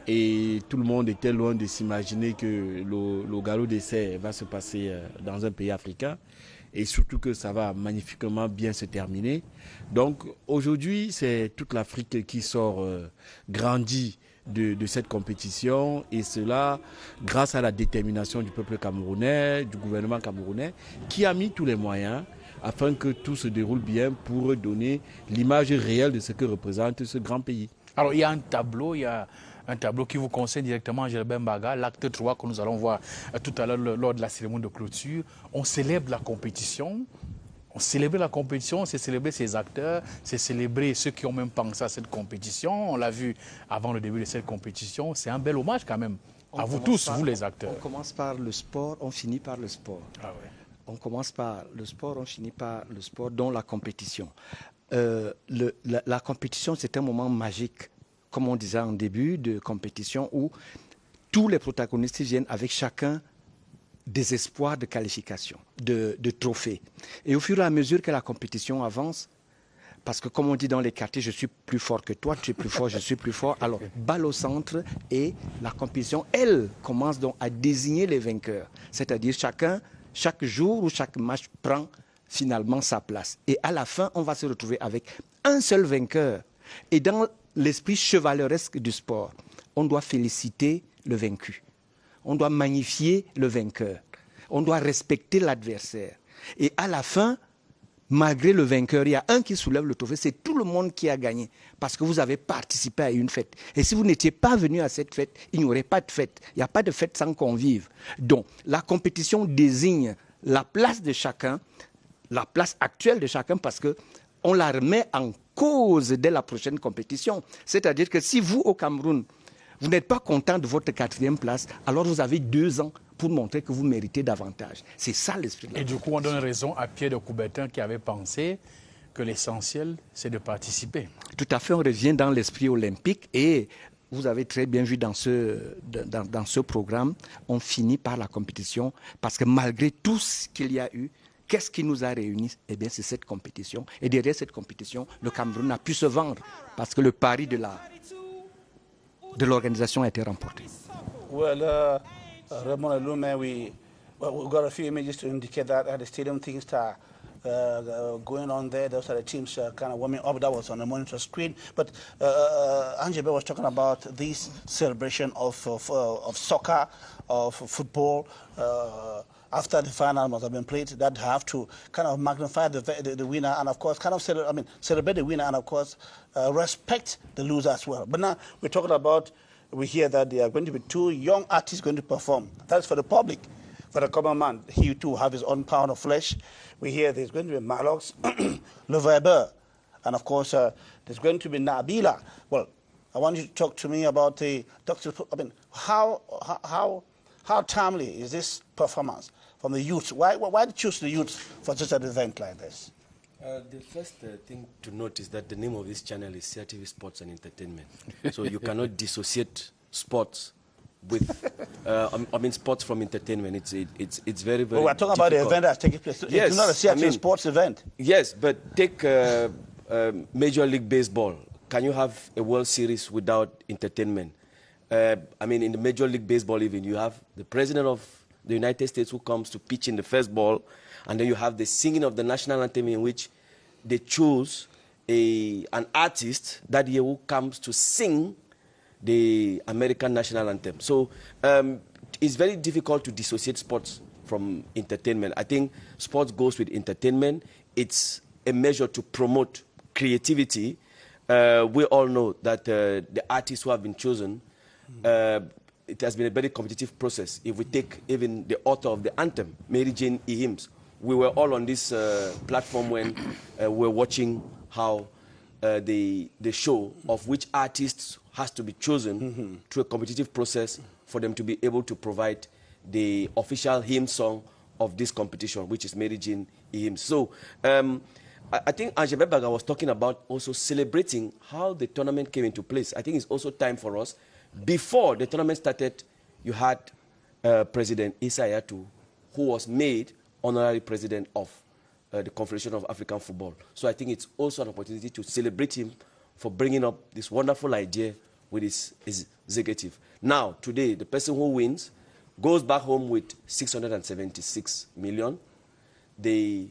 Et tout le monde était loin de s'imaginer que le galop d'essai va se passer dans un pays africain. Et surtout que ça va magnifiquement bien se terminer. Donc aujourd'hui, c'est toute l'Afrique qui sort grandie de cette compétition, et cela grâce à la détermination du peuple camerounais, du gouvernement camerounais, qui a mis tous les moyens afin que tout se déroule bien pour donner l'image réelle de ce que représente ce grand pays. Alors il y a un tableau, qui vous concerne directement, Gilbert Mbaga, l'acte 3 que nous allons voir tout à l'heure lors de la cérémonie de clôture. On célèbre la compétition. On célèbre la compétition, c'est célébrer ses acteurs, c'est célébrer ceux qui ont même pensé à cette compétition. On l'a vu avant le début de cette compétition. C'est un bel hommage quand même à vous tous, vous les acteurs. On commence par le sport, on finit par le sport. Ah ouais. On commence par le sport, on finit par le sport, dont la compétition. La compétition, c'est un moment magique, comme on disait en début de compétition, où tous les protagonistes viennent avec chacun des espoirs de qualification, de trophées. Et au fur et à mesure que la compétition avance, parce que comme on dit dans les quartiers, je suis plus fort que toi, tu es plus fort, je suis plus fort, alors balle au centre, et la compétition, elle, commence donc à désigner les vainqueurs. C'est-à-dire chaque jour ou chaque match prend finalement sa place. Et à la fin, on va se retrouver avec un seul vainqueur. Et dans l'esprit chevaleresque du sport, on doit féliciter le vaincu. On doit magnifier le vainqueur. On doit respecter l'adversaire. Et à la fin, malgré le vainqueur, il y a un qui soulève le trophée. C'est tout le monde qui a gagné parce que vous avez participé à une fête. Et si vous n'étiez pas venu à cette fête, il n'y aurait pas de fête. Il n'y a pas de fête sans convive. Donc, la compétition désigne la place de chacun, la place actuelle de chacun, parce qu'on la remet en cause dès la prochaine compétition. C'est-à-dire que si vous, au Cameroun, vous n'êtes pas content de votre 4e place, alors vous avez 2 ans pour montrer que vous méritez davantage. C'est ça l'esprit. Et du coup, on donne raison à Pierre de Coubertin qui avait pensé que l'essentiel, c'est de participer. Tout à fait, on revient dans l'esprit olympique et vous avez très bien vu dans ce programme, on finit par la compétition parce que malgré tout ce qu'il y a eu, qu'est-ce qui nous a réunis? Eh bien, c'est cette compétition. Et derrière cette compétition, le Cameroun a pu se vendre parce que le pari de l'organisation a été remporté. Well, Ramon Alume, we got a few images to indicate that at the stadium things are going on there. Those are the teams kind of warming up. That was on the monitor screen. But Angebe was talking about this celebration of soccer, of football. After the final must have been played, that have to kind of magnify the winner and, of course, kind of celebrate the winner and, of course, respect the loser as well. But now we're talking about, we hear that there are going to be 2 young artists going to perform. That's for the public. For the common man, he too have his own pound of flesh. We hear there's going to be Malox, Le Weber, and, of course, there's going to be Nabila. Well, I want you to talk to me about the doctor. I mean, how timely is this performance from the youth? Why did you choose the youth for such an event like this? The first thing to note is that the name of this channel is CRTV Sports and Entertainment. So you cannot dissociate sports with, sports from entertainment. It's very, very Well, we're talking about the event that's taking place. Yes, it's not a CRTV sports event. Yes, but take Major League Baseball. Can you have a World Series without entertainment? In the Major League Baseball even, you have the president of the United States who comes to pitch in the first ball, and then you have the singing of the national anthem in which they choose an artist that year who comes to sing the American national anthem. So it's very difficult to dissociate sports from entertainment. I think sports goes with entertainment. It's a measure to promote creativity. We all know that the artists who have been chosen, it has been a very competitive process. If we take even the author of the anthem, Mary Jane Ehims, we were all on this platform when we were watching how the show of which artists has to be chosen through a competitive process for them to be able to provide the official hymn song of this competition, which is Mary Jane Ehims. So I think Angebe Baga was talking about also celebrating how the tournament came into place. I think it's also time for us. Before the tournament started, you had President Issa Hayatou, who was made honorary president of the Confederation of African Football. So I think it's also an opportunity to celebrate him for bringing up this wonderful idea with his executive. Now, today, the person who wins goes back home with 676 million. The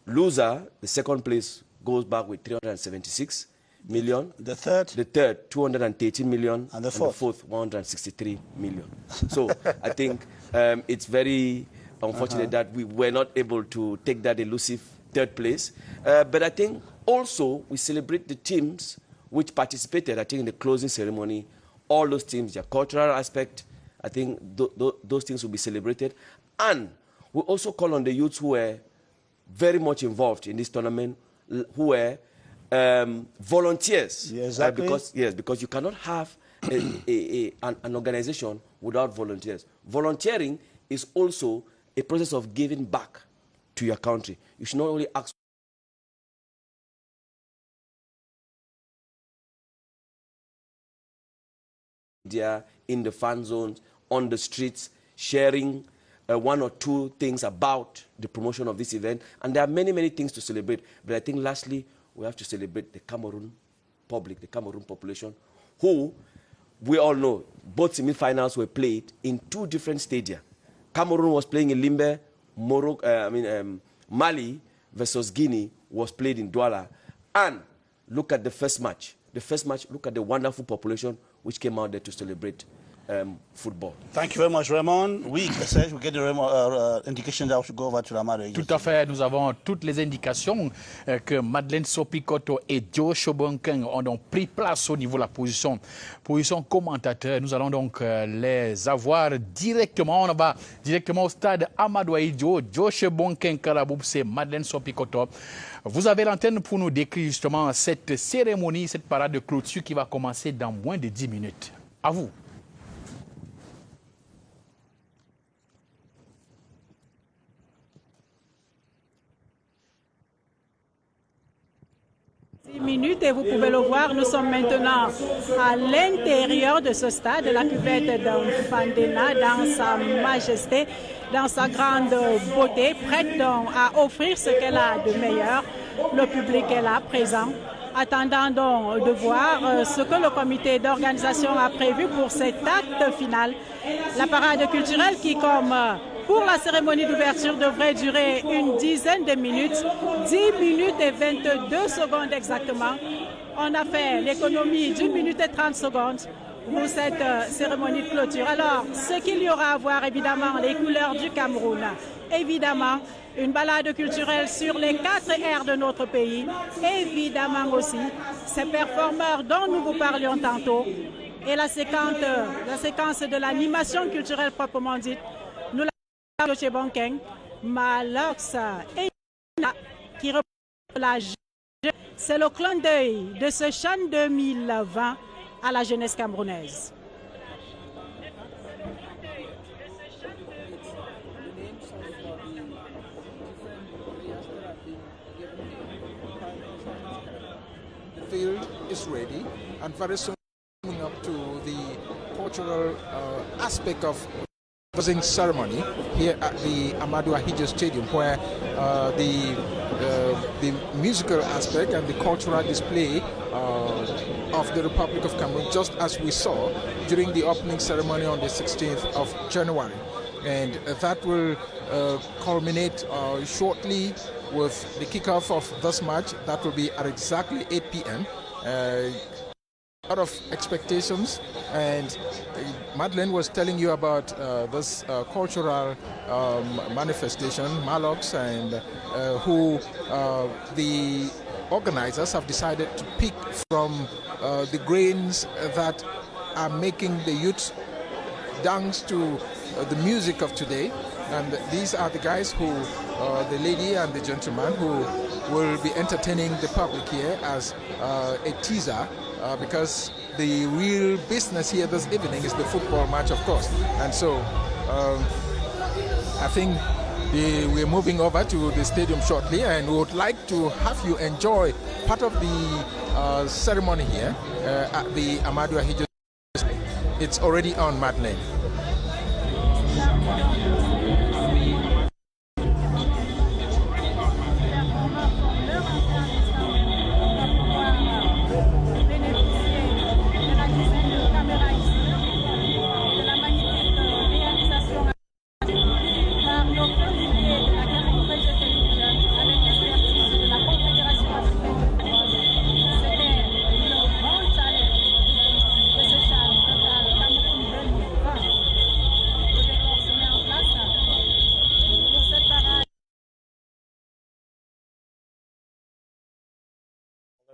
loser, the second place, goes back with 376 million. The third? The third, 213 million. And the fourth? 163 million. So I think it's very unfortunate that we were not able to take that elusive third place. But I think also we celebrate the teams which participated, I think, in the closing ceremony. All those teams, their cultural aspect, I think those things will be celebrated. And we also call on the youths who were very much involved in this tournament, who were volunteers. Yeah, exactly. Because you cannot have an organization without volunteers. Volunteering is also a process of giving back to your country. You should not only ask in the fan zones, on the streets, sharing one or two things about the promotion of this event. And there are many, many things to celebrate. But I think lastly, we have to celebrate the Cameroon public, the Cameroon population, who, we all know, both semi-finals were played in two different stadia. Cameroon was playing in Limbe, Mali versus Guinea was played in Douala. And look at the first match. The first match, look at the wonderful population which came out there to celebrate football. Thank you very much, Raymond. Oui, Serge, we get the indication that we should go over to Amado. Tout à fait, nous avons toutes les indications que Madeleine Sopikoto et Joe Shobonkeng ont donc pris place au niveau de la position commentateur. Nous allons donc les avoir directement. On va directement au stade Amadou Ahidjo. Joe Shobonkeng Karaboub, c'est Madeleine Sopikoto. Vous avez l'antenne pour nous décrire justement cette cérémonie, cette parade de clôture qui va commencer dans moins de 10 minutes. À vous. Minutes et vous pouvez le voir, nous sommes maintenant à l'intérieur de ce stade, la cuvette d'Anfandena dans sa majesté, dans sa grande beauté, prête donc à offrir ce qu'elle a de meilleur. Le public est là, présent, attendant donc de voir ce que le comité d'organisation a prévu pour cet acte final. La parade culturelle qui, comme pour la cérémonie d'ouverture, devrait durer une dizaine de minutes, 10 minutes et 22 secondes exactement. On a fait l'économie d'1 minute et 30 secondes pour cette cérémonie de clôture. Alors, ce qu'il y aura à voir, évidemment, les couleurs du Cameroun, évidemment, une balade culturelle sur les 4 airs de notre pays, évidemment aussi, ces performeurs dont nous vous parlions tantôt, et la séquence de l'animation culturelle proprement dite. Nous l'avons chez Bonkeng, Malox et qui représente la jeunesse. C'est le clin d'œil de ce Chan 2020 à la jeunesse camerounaise. The field is ready, and very soon coming up to the cultural aspect of closing ceremony here at the Amadou Ahidjo Stadium, where the musical aspect and the cultural display of the Republic of Cameroon, just as we saw during the opening ceremony on the 16th of January. And that will culminate shortly with the kickoff of this match. That will be at exactly 8 p.m. A lot of expectations, and Madeleine was telling you about this cultural manifestation, Malox, and who the organizers have decided to pick from the grains that are making the youth dance to the music of today. And these are the guys who, the lady and the gentleman, who will be entertaining the public here as a teaser, because the real business here this evening is the football match, of course. And so I think we're moving over to the stadium shortly, and we would like to have you enjoy part of the ceremony here at the Amadou Ahidjo. It's already on, Madeleine.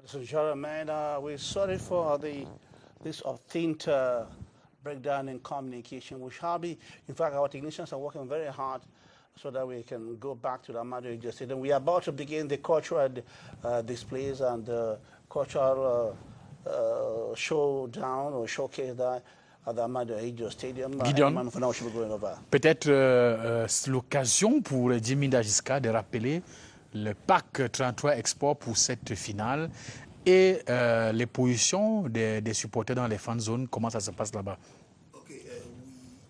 So, Jermaine, we're sorry for this faint breakdown in communication. We shall be, in fact, our technicians are working very hard so that we can go back to the Ahmadu Ahidjo Stadium. We are about to begin the cultural displays and cultural showdown or showcase that at the Ahmadu Ahidjo Stadium. Gideon, peut-être l'occasion pour Jimmy Dajiska de rappeler le pack 33 Export pour cette finale et les positions des supporters dans les fan zones, comment ça se passe là-bas? Okay,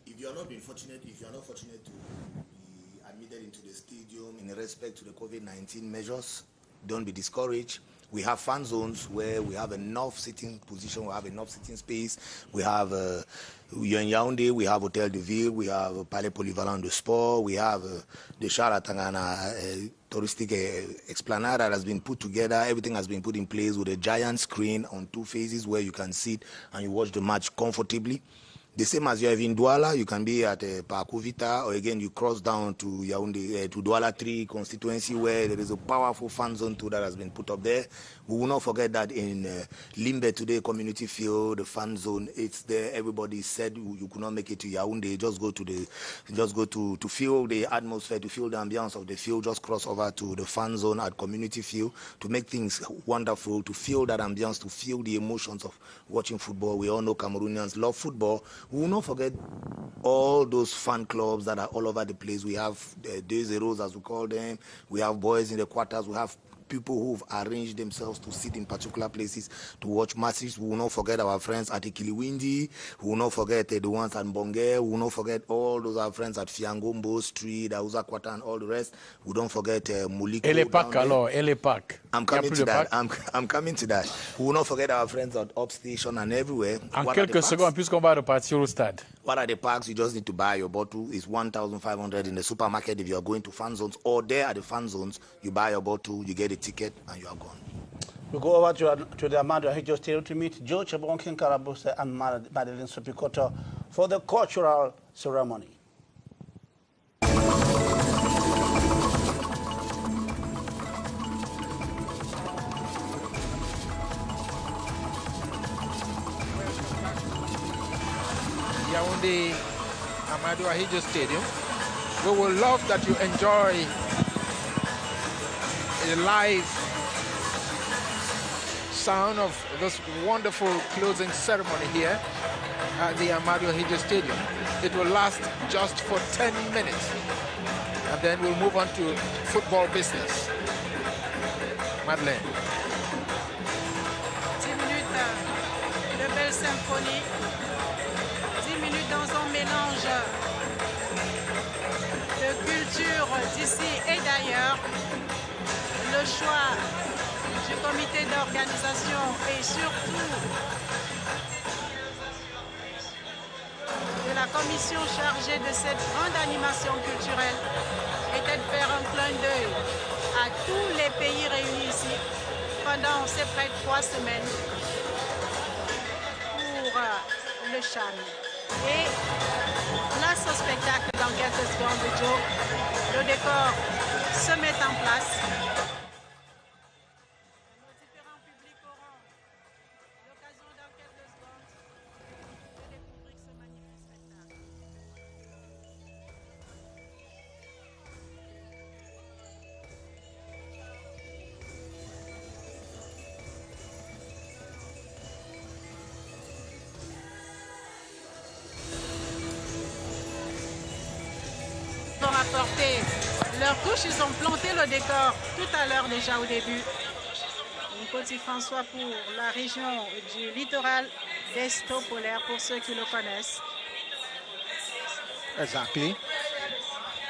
if you are not fortunate to be admitted into the stadium in respect to the COVID-19 measures, don't be discouraged. We have fan zones where we have enough sitting position, we have enough sitting space. We have, you're in Yaoundé, we have Hotel de Ville, we have Palais Polyvalent de Sport, we have the Shara Tangana touristic esplanade that has been put together. Everything has been put in place with a giant screen on two phases where you can sit and you watch the match comfortably. The same as you have in Douala, you can be at Parcours Vita, or again you cross down to Yaoundé, to Douala 3 constituency where there is a powerful fan zone too that has been put up there. We will not forget that in Limbe today, community field, the fan zone, it's there. Everybody said you could not make it to Yaoundé. Just go to feel the atmosphere, to feel the ambience of the field. Just cross over to the fan zone at community field to make things wonderful, to feel that ambience, to feel the emotions of watching football. We all know Cameroonians love football. We will not forget all those fan clubs that are all over the place. We have Deux Zeros, as we call them. We have boys in the quarters. We have people who've arranged themselves to sit in particular places to watch matches. We will not forget our friends at Ikiliwindi. We will not forget the ones at Mbonge. We will not forget all those our friends at Fiangombo Street, Auza Kwata, and all the rest. We don't forget Muliko. Et les packs alors, et les packs. I'm coming to that. I'm coming to that. We will not forget our friends at Upstation and everywhere. En quelques secondes, puisqu'on va repartir au stade. What are the packs? You just need to buy your bottle. It's 1,500 in the supermarket if you are going to fan zones, or there at the fan zones, you buy your bottle, you get a ticket, and you are gone. We go over to the Ahmadu Ahidjo Stadium to meet Joe Chebonkin Karabuse and Madeline Sopikoto for the cultural ceremony. Yaoundé Ahmadu Ahidjo Stadium. We will love that you enjoy a live sound of this wonderful closing ceremony here at the Ahmadu Ahidjo Stadium. It will last just for 10 minutes and then we'll move on to football business. Madeleine. 10 minutes de belle symphonie. 10 minutes dans un mélange de culture d'ici et d'ailleurs. Le choix du comité d'organisation et surtout de la commission chargée de cette grande animation culturelle était de faire un clin d'œil à tous les pays réunis ici pendant ces près de 3 semaines pour le Chan. Et place au spectacle dans quelques secondes de Joe. Le décor se met en place. Nos différents publics auront l'occasion dans quelques secondes de découvrir ce magnifique spectacle. Ils ont apporté leur couche, ils ont planté le décor tout à l'heure déjà au début. Une Petit François pour la région du littoral d'Esto polaire pour ceux qui le connaissent. Exactly.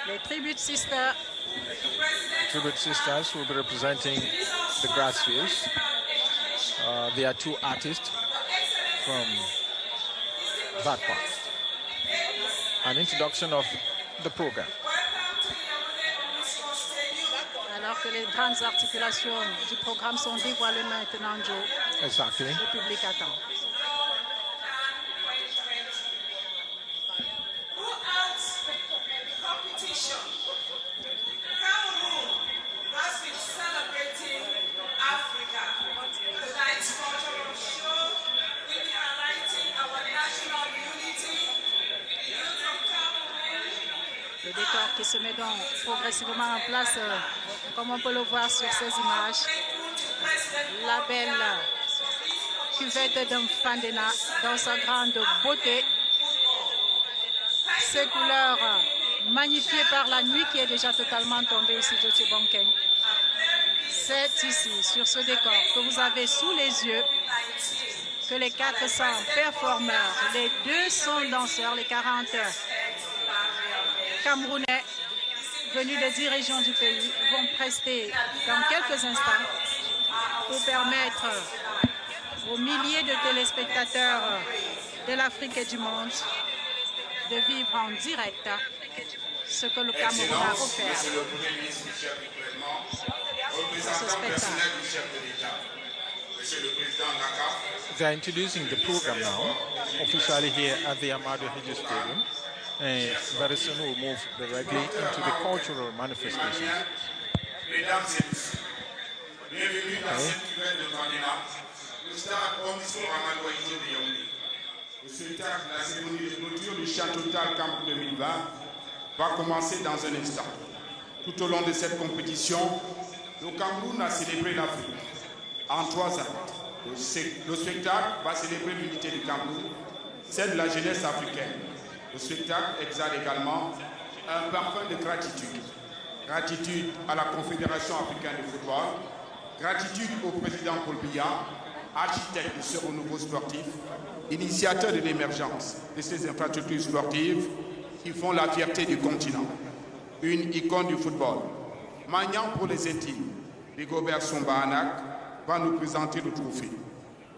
Les Tribute Sisters. Tribute Sisters will be representing the Grassfields. They are 2 artists from that part. An introduction of the program. Alors que les grandes articulations du programme sont dévoilées maintenant, Joe. Exactly. Le public attend. Cameroon has been celebrating Africa qui se met donc progressivement en place, comme on peut le voir sur ces images. La belle cuvette d'un Fandena dans sa grande beauté. Ces couleurs magnifiées par la nuit qui est déjà totalement tombée ici de Tchibonken. C'est ici, sur ce décor que vous avez sous les yeux, que les 400 performeurs, les 200 danseurs, les 40 Camerounais venus de 10 régions du pays vont prester dans quelques instants pour permettre aux milliers de téléspectateurs de l'Afrique et du monde de vivre en direct ce que le Cameroun a offert. Ce spectacle. They're introducing the program now, officially here at the Amadou Ahidjo Stadium. And very soon we'll move directly into the cultural manifestations. Le spectacle, la cérémonie de clôture du Chant Total Camp 2020 va commencer dans un instant. Tout au long de cette compétition, le Cameroun a célébré l'Afrique en 3 actes. Le spectacle va célébrer l'unité du Cameroun, celle de la jeunesse africaine. Le spectacle exhale également un parfum de gratitude. Gratitude à la Confédération africaine de football, gratitude au président Paul Biya, architecte de ce renouveau sportif, initiateur de l'émergence de ces infrastructures sportives qui font la fierté du continent. Une icône du football. Magnant pour les intimes, Rigobert Sombahanak va nous présenter le trophée.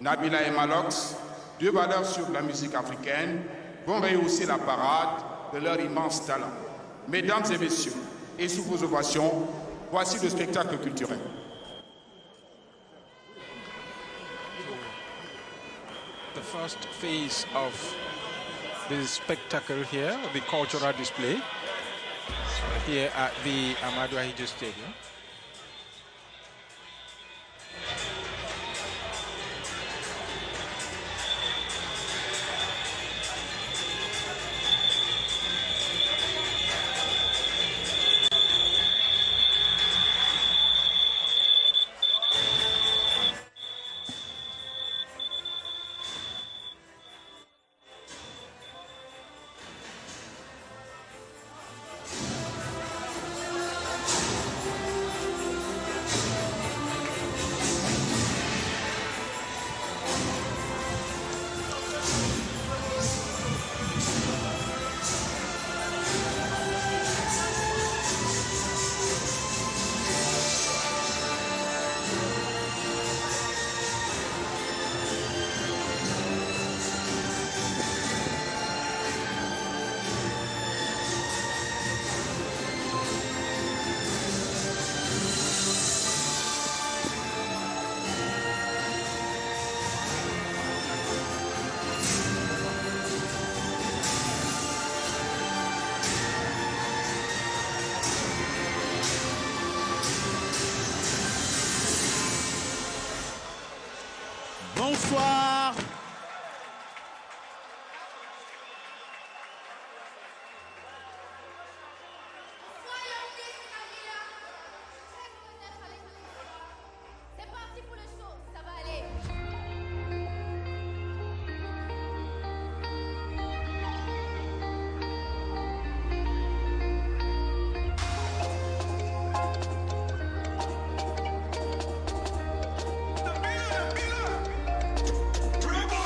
Nabila et Malox, 2 valeurs sur la musique africaine, vont rehausser la parade de leur immense talent. Mesdames et messieurs, et sous vos ovations, voici le spectacle culturel. The first phase of the spectacle here, the cultural display, here at the Amadou Ahidjo Stadium. Bonsoir. C'est parti pour le show, ça va aller. Dribble!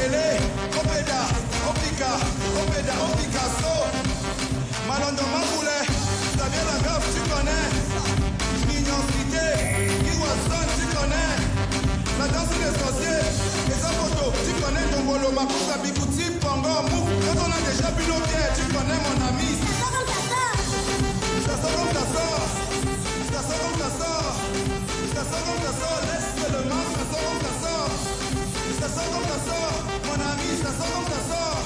Télé, Opéda, Optica, Opéda, Opicasso. Malondo Maboulet, Xavier Lagaffe, tu connais. Mignon Cité, Kiwasson, tu connais. La danse des sorciers, les photos, tu connais Dongolo, Makusa, Bikouti, Pongo, Mouf. Quand on a déjà bu nos bières, tu connais mon ami. Ça sort comme ça sort. Ça sort comme ça sort. Ça sort comme ça sort. Laisse seulement, ça sort comme ça sort. Ça sort comme ça sort. Mon ami, ça sort comme ça sort.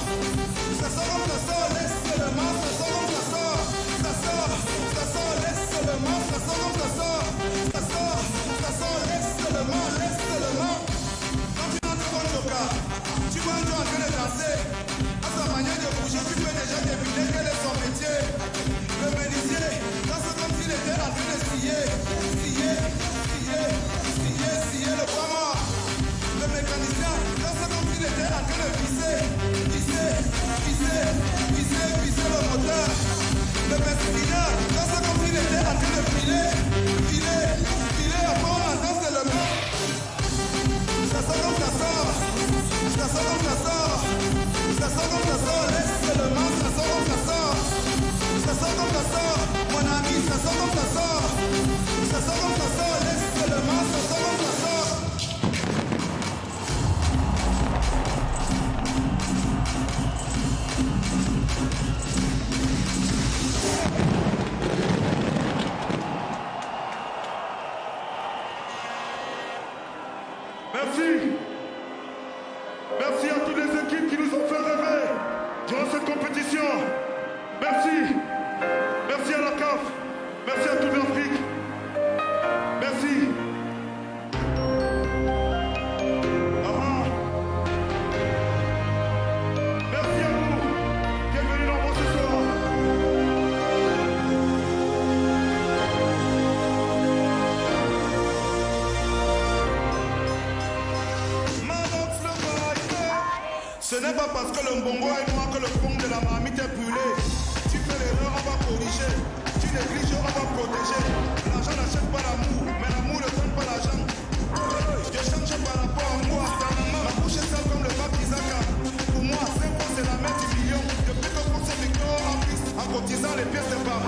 Ça sort comme ça sort. Laisse seulement, ça sort comme ça sort. Ça sort, laisse seulement, ça sort comme ça sort. Ça sort, laisse seulement, laisse seulement. Quand tu entres au Joka, tu vois un jour en train de danser. À sa manière de bouger, tu peux déjà deviner quel est son métier. Le menuisier, danse comme s'il était en train de scier. Scier le bois mort. Le mécanicien, danse comme s'il était en train de visser le moteur. Le persécuteur, danse comme s'il était en train de filer. Après on entend c'est le mot. Ça sort comme ça sort. Ça sort comme ça sort. Ça sort comme ça sort. Laisse seulement, ça sort comme ça sort. Ça sort comme ça sort. Mon ami, ça sort comme ça sort. Ça sort comme ça sort. Laisse seulement, ça sort comme ça sort. Merci. Merci à toutes les équipes qui nous ont fait rêver durant cette compétition. Merci. Merci à la CAF. Merci à toute l'Afrique. Merci. Merci à vous qui êtes venus nombreux ce soir. Ce n'est pas parce que le bongo est noir que le fond de la marmite est brûlé. Tu fais l'erreur, on va corriger. Tu négliges, on va protéger. L'argent n'achète pas l'amour, mais l'amour ne donne pas l'argent. Je change par rapport à moi. Ma bouche est sale comme le pape Isaka. Pour moi, 5 francs c'est la mère du million. Depuis que France est victoire en plus, en cotisant les pièces de bar.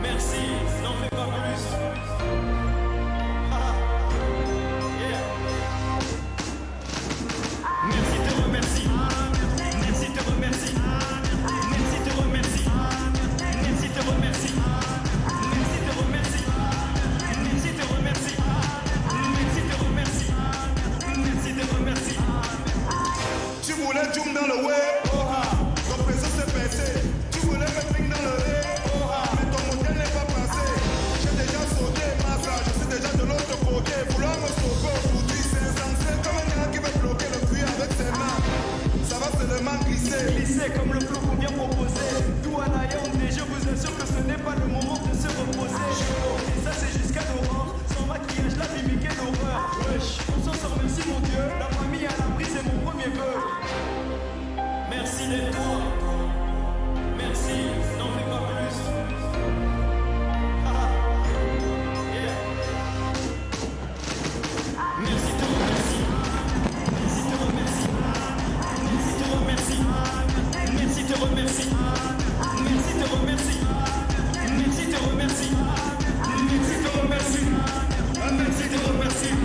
Merci, n'en fais pas plus. Merci te remercie. Merci te remercie. Merci te remercie. Merci te remercie. Merci te remercie. Merci te remercie. Merci te remercie. Merci te remercie. Tu voulais Jum dans le web, ton président s'est baissé. Tu voulais me ping dans le ré, mais ton modèle n'est pas passé. J'ai déjà sauté, Massa, je suis déjà de l'autre côté. Vouloir me sauver aujourd'hui, c'est insensé. Comme un gars qui veut bloquer le puits avec ses mains. Ça va seulement glisser. Glisser comme le flot qu'on vient proposer. Tout à la Yaoundé, je vous assure que ce n'est pas le moment de se reposer. Et ça c'est jusqu'à l'aurore. Sans maquillage, la mimique est d'horreur. Wesh, on s'en sort, merci mon Dieu. La famille à l'abri, c'est mon premier vœu. Merci d'être toi. Merci, n'en fais pas plus. Yeah. Merci te remercie. Merci te remercie. Merci te remercie. Merci te remercie. Merci te remercie. Merci te remercie. Merci te remercie. Merci te remercie.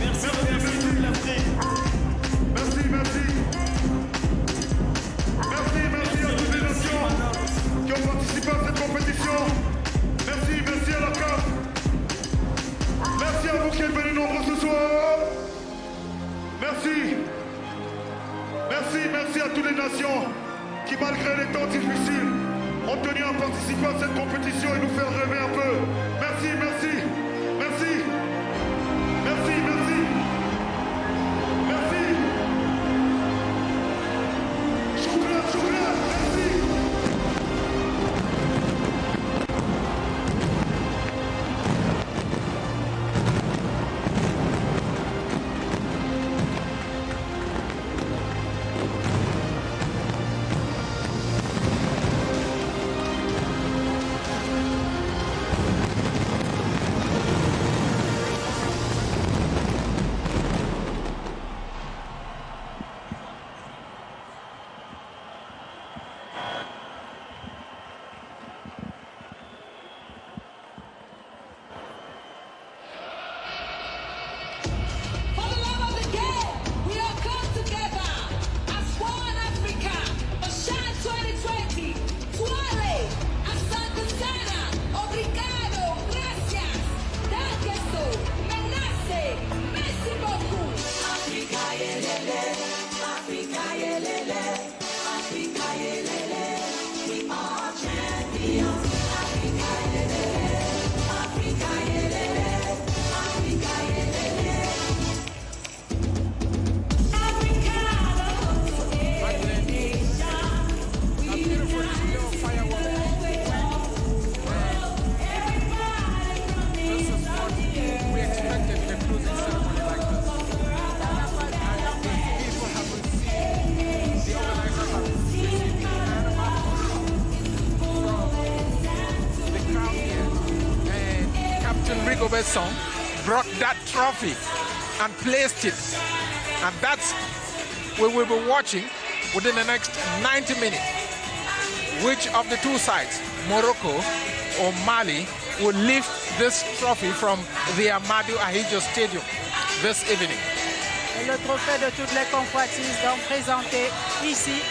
Merci, remercie toute l'Afrique. Merci, merci. Merci, merci à toutes les nations qui ont participé à cette compétition. Merci, merci à la CAF. Merci à vous qui êtes venus nombreux ce soir. Merci. Merci, merci à toutes les nations qui, malgré les temps difficiles, ont tenu à participer à cette compétition et nous faire rêver un peu. Merci, merci. Merci. Merci, merci. Merci. Chocolat, chocolat, merci. Rigobert Song brought that trophy and placed it. And that's what we'll be watching within the next 90 minutes. Which of the two sides, Morocco or Mali, will lift this trophy from the Amadou Ahidjo Stadium this evening. Et le trophée de toutes les convoitises donc présenté ici.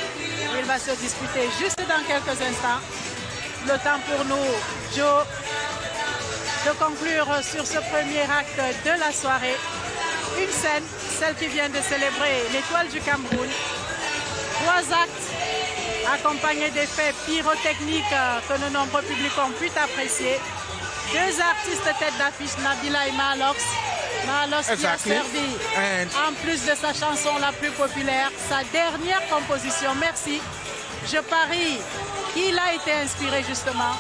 Il va se disputer juste dans quelques instants. Le temps pour nous, Joe, de conclure sur ce premier acte de la soirée. Une scène, celle qui vient de célébrer l'étoile du Cameroun. 3 actes accompagnés d'effets pyrotechniques que de nombreux publics ont pu apprécier. 2 artistes tête d'affiche, Nabila et Mahalox. Mahalox qui a servi, en plus de sa chanson la plus populaire, sa dernière composition, Merci. Je parie qu'il a été inspiré justement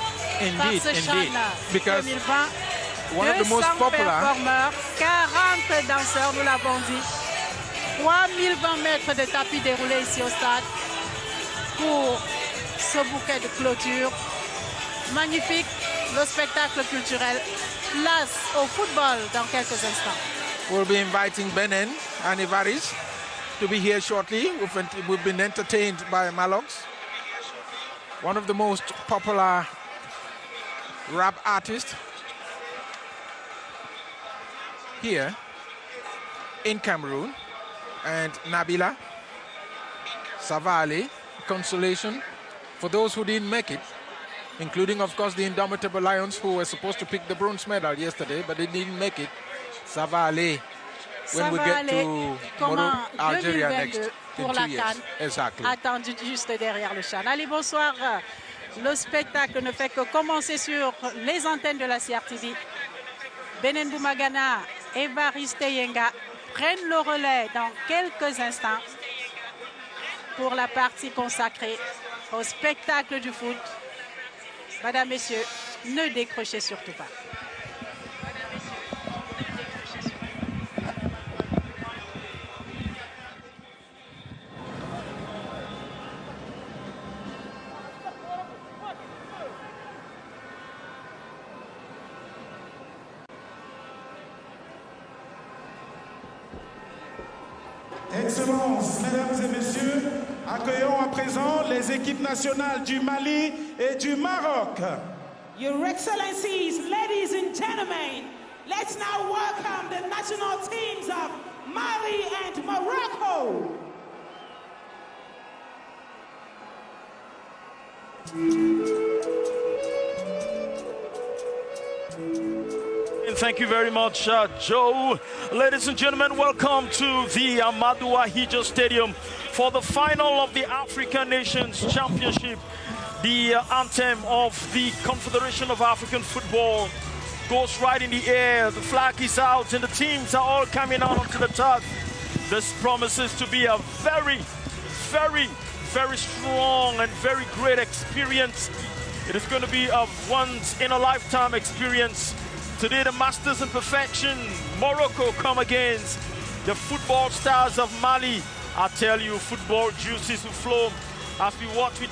par ce chant-là. 2020. One of the most 200 popular performeurs, 40 danseurs, nous l'avons dit. 3020 mètres de tapis déroulés ici au stade pour ce bouquet de clôture. Magnifique, le spectacle culturel. Place au football dans quelques instants. We'll be inviting Benin and Ivaris to be here shortly. We've been entertained by Malox, one of the most popular rap artists here in Cameroon, and Nabila, Savali, consolation for those who didn't make it, including, of course, the Indomitable Lions, who were supposed to pick the bronze medal yesterday, but they didn't make it. Savali, when we get to Morocco, Algeria next pour in la 2 years. CAN, Exactly. attendu juste derrière le Chan. Allez, bonsoir. Le spectacle ne fait que commencer sur les antennes de la CRTV. Benen Boumagana et Evariste Yenga prennent le relais dans quelques instants pour la partie consacrée au spectacle du foot. Madame, Messieurs, ne décrochez surtout pas. Excellences, mesdames et messieurs, accueillons à présent les équipes nationales du Mali et du Maroc. Your Excellencies, ladies and gentlemen, let's now welcome the national teams of Mali and Morocco. Thank you very much, Joe. Ladies and gentlemen, welcome to the Amadou Ahidjo Stadium for the final of the African Nations Championship. The anthem of the Confederation of African Football goes right in the air. The flag is out and the teams are all coming out onto the turf. This promises to be a very, very, very strong and very great experience. It is going to be a once-in-a-lifetime experience. Today, the masters in perfection, Morocco, come against the football stars of Mali. I tell you, football juices will flow as we watch with